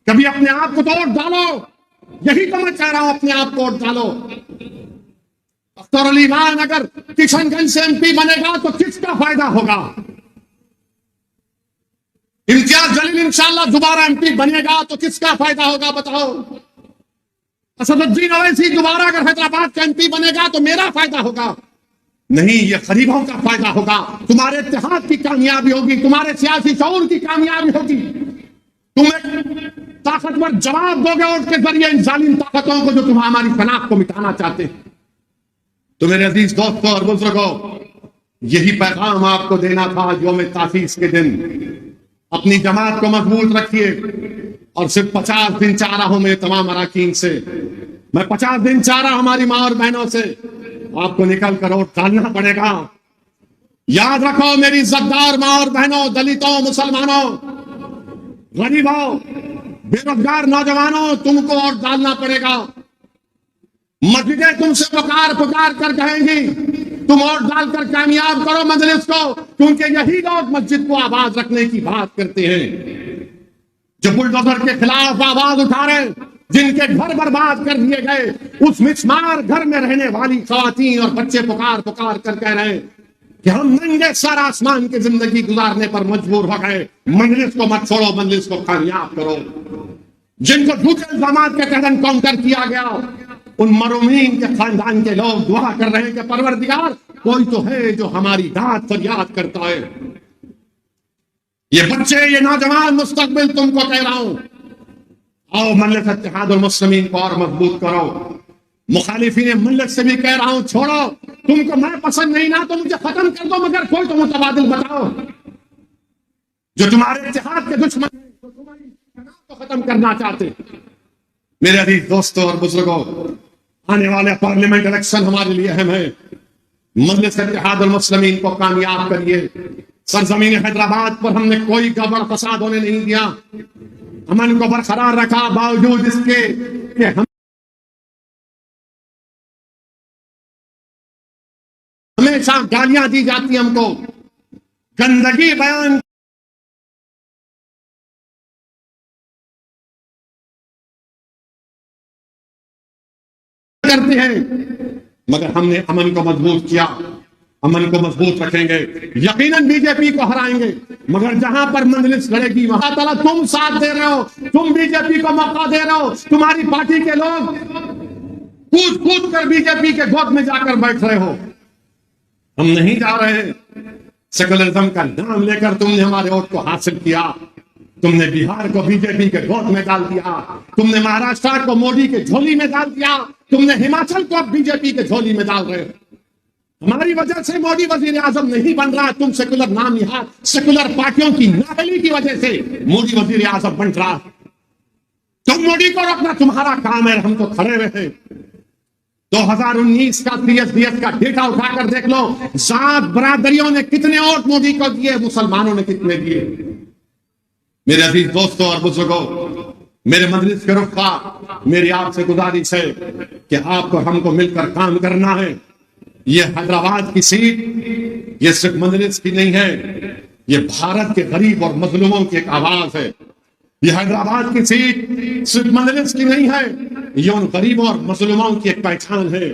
کبھی اپنے آپ کو تو ووٹ ڈالو، یہی تو میں چاہ رہا ہوں، اپنے آپ کو ووٹ ڈالو۔ اختر علی خان اگر کشن گنج سے MP بنے گا تو کس کا فائدہ ہوگا؟ امتیاز جلیل انشاءاللہ دوبارہ MP بنے گا تو کس کا فائدہ ہوگا؟ بتاؤ۔ اسد الدین اویسی دوبارہ اگر حیدرآباد کا MP بنے گا تو میرا فائدہ ہوگا؟ نہیں، یہ غریبوں کا فائدہ ہوگا، تمہارے اتحاد کی کامیابی ہوگی، تمہارے سیاسی شعور کی کامیابی ہوگی، تم ایک طاقتور جواب دو گے ووٹ کے ذریعے ان ظالم طاقتوں کو جو تم ہماری شناخت کو مٹانا چاہتے ہیں۔ تو میرے عزیز دوستوں اور بزرگوں، یہی پیغام آپ کو دینا تھا یوم تاسیس کے دن۔ اپنی جماعت کو مضبوط رکھیے، اور صرف 50 دن چاہ رہا ہوں میں تمام اراکین سے، میں 50 دن چاہ رہا ہوں ہماری ماں اور بہنوں سے، آپ کو نکل کر ووٹ ڈالنا پڑے گا۔ یاد رکھو میری عزتدار ماں اور بہنوں، دلتوں، مسلمانوں، غریبوں، بے روزگار نوجوانوں، تم کو ووٹ ڈالنا پڑے گا۔ مسجدیں تم سے پکار کر کہیں گی تم ووٹ ڈال کر کامیاب کرو مجلس کو، کیونکہ یہی لوگ مسجد کو آباد رکھنے کی بات کرتے ہیں، جو بلڈوزر کے خلاف آواز اٹھا رہے ہیں، جن کے گھر برباد کر دیے گئے، اس مسمار گھر میں رہنے والی خواتین اور بچے پکار کر کہہ رہے ہیں کہ ہم ننگے سر آسمان کی زندگی گزارنے پر مجبور ہو گئے۔ مجلس کو مت چھوڑو، مجلس کو کامیاب کرو۔ جن کو جھوٹے الزامات کے تحت انکاؤنٹر کیا گیا، ان مرحومین کے خاندان کے لوگ دعا کر رہے ہیں کہ پروردگار کوئی تو ہے جو ہماری داد فریاد کرتا ہے۔ یہ بچے، یہ نوجوان مستقبل تم کو کہہ رہا ہوں، آؤ مجلس اتحاد المسلمین کو اور مضبوط کرو۔ مخالفین ملت سے بھی کہہ رہا ہوں، چھوڑو، تم کو میں پسند نہیں نا تو مجھے ختم کر دو، مگر کوئی تو متبادل بتاؤ جو تمہارے اتحاد کے دشمن ہیں، جو تمہاری شناخت کو ختم کرنا چاہتے۔ میرے عزیز دوستوں اور بزرگوں، آنے والے پارلیمنٹ الیکشن ہمارے لیے اہم ہے۔ مجلس اتحاد المسلمین کو کامیاب کریے. سرزمین حیدرآباد پر ہم نے کوئی گڑبڑ فساد ہونے نہیں دیا, امن کو برقرار رکھا, باوجود اس کے کہ ہمیشہ گالیاں دی جاتی, ہم کو گندگی بیان کرتے ہیں, مگر ہم نے امن کو مضبوط کیا, امن کو مضبوط رکھیں گے, یقیناً بی جے پی کو ہرائیں گے. مگر جہاں پر مجلس لڑے گی وہاں تعالیٰ تم ساتھ دے رہے ہو, تم بی جے پی کو موقع دے رہے ہو, تمہاری پارٹی کے لوگ کود کود کر بی جے پی کے گود میں جا کر بیٹھ رہے ہو. ہم نہیں جا رہے ہیں. سیکولرزم کا نام لے کر تم نے ہمارے ووٹ کو حاصل کیا, تم نے بہار کو بی جے پی کے گود میں ڈال دیا, تم نے مہاراشٹر کو مودی کے جھولی میں ڈال دیا, تم نے ہماچل کو اب بی جے پی کے جھولی میں ڈال رہے ہو. ہماری وجہ سے مودی وزیر اعظم نہیں بن رہا, تم سیکولر نام نہاد سیکولر پارٹیوں کی نااہلی کی وجہ سے مودی وزیر اعظم بن رہا. تم مودی کو روکنا تمہارا کام ہے, ہم تو کھڑے ہوئے ہیں. 2019 کا CSDS کا ڈیٹا اٹھا کر دیکھ لو, ذات برادریوں نے کتنے ووٹ مودی کو دیے, مسلمانوں نے کتنے دیے. میرے عزیز دوستوں اور بزرگوں, میرے مجلس کے رفقا, میری آپ سے گزارش ہے کہ آپ کو ہم کو مل کر کام کرنا ہے. یہ حیدرآباد کی سیٹ یہ صرف مجلس کی نہیں ہے, یہ بھارت کے غریب اور مظلوموں کی ایک آواز ہے. یہ حیدرآباد کی سیٹ صرف مجلس کی نہیں ہے, یہ ان غریبوں اور مظلوموں کی ایک پہچان ہے.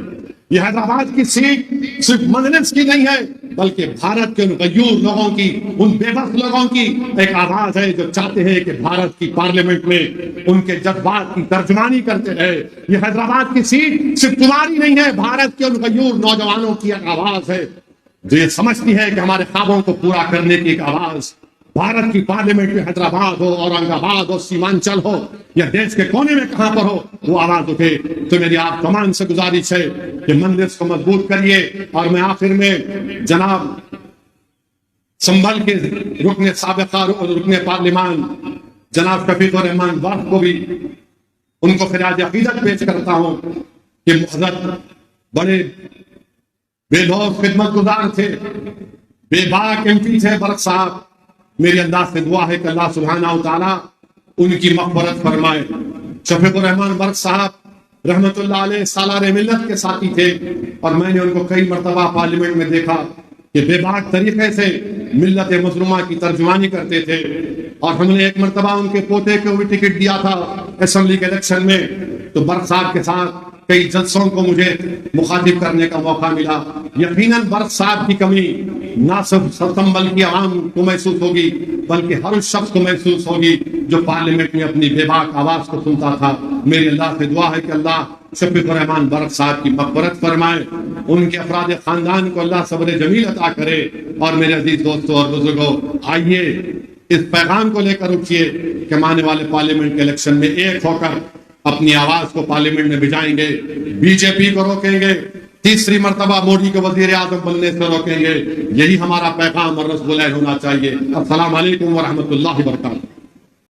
یہ حیدرآباد کی سیٹ صرف مجلس کی نہیں ہے بلکہ بھارت کے ان غیور لوگوں کی, ان بے بس لوگوں کی ایک آواز ہے جو چاہتے ہیں کہ بھارت کی پارلیمنٹ میں ان کے جذبات کی ترجمانی کرتے رہے. یہ حیدرآباد کی سیٹ صرف تمہاری نہیں ہے, بھارت کے ان غیور نوجوانوں کی ایک آواز ہے جو یہ سمجھتی ہے کہ ہمارے خوابوں کو پورا کرنے کی ایک آواز. بھارت کی پارلیمنٹ میں حیدرآباد ہو, اورنگ آباد ہو, سیمانچل ہو یا دیش کے کونے میں کہاں پر ہو, وہ آواز اٹھے. تو میری آپ تمام سے گزارش ہے کہ مجلس کو مضبوط کریے. اور میں آخر میں جناب سنبھل کے رکن سابقہ رکن پارلیمان جناب شفیق الرحمان وارث کو بھی ان کو خراج عقیدت پیش کرتا ہوں کہ حضرت بڑے بے لوث خدمت گزار تھے, بے باک MP تھے برق صاحب. میری انداز سے دعا ہے کہ اللہ سبحانہ و تعالیٰ ان کی مغفرت فرمائے. شفیق الرحمان برق صاحب رحمت اللہ علیہ سالار ملت کے ساتھی تھے, اور میں نے ان کو کئی مرتبہ پارلیمنٹ میں دیکھا کہ بے باک طریقے سے ملت مظلومہ کی ترجمانی کرتے تھے. اور ہم نے ایک مرتبہ ان کے پوتے کو بھی ٹکٹ دیا تھا اسمبلی کے الیکشن میں, تو برق صاحب کے ساتھ کئی جلسوں کو مجھے مخاطب کرنے کا موقع ملا. یقیناً برق صاحب کی کمی نہ صرف سنبھل کی عوام کو محسوس ہوگی بلکہ ہر اس شخص کو محسوس ہوگی جو پارلیمنٹ میں اپنی بے باک آواز کو سنتا تھا. میری اللہ سے دعا ہے کہ اللہ شفیق الرحمان برق صاحب کی مغفرت فرمائے, ان کے افراد خاندان کو اللہ صبر جمیل عطا کرے. اور میرے عزیز دوستوں اور بزرگوں, آئیے اس پیغام کو لے کر اٹھیے کہ آنے والے پارلیمنٹ کے الیکشن میں ایک ہو کر اپنی آواز کو پارلیمنٹ میں بھجائیں گے, بی جے پی کو روکیں گے, تیسری مرتبہ مودی کو وزیر اعظم بننے سے روکیں گے. یہی ہمارا پیغام اور رسم الخط ہونا چاہیے. السلام علیکم ورحمۃ اللہ وبرکاتہ.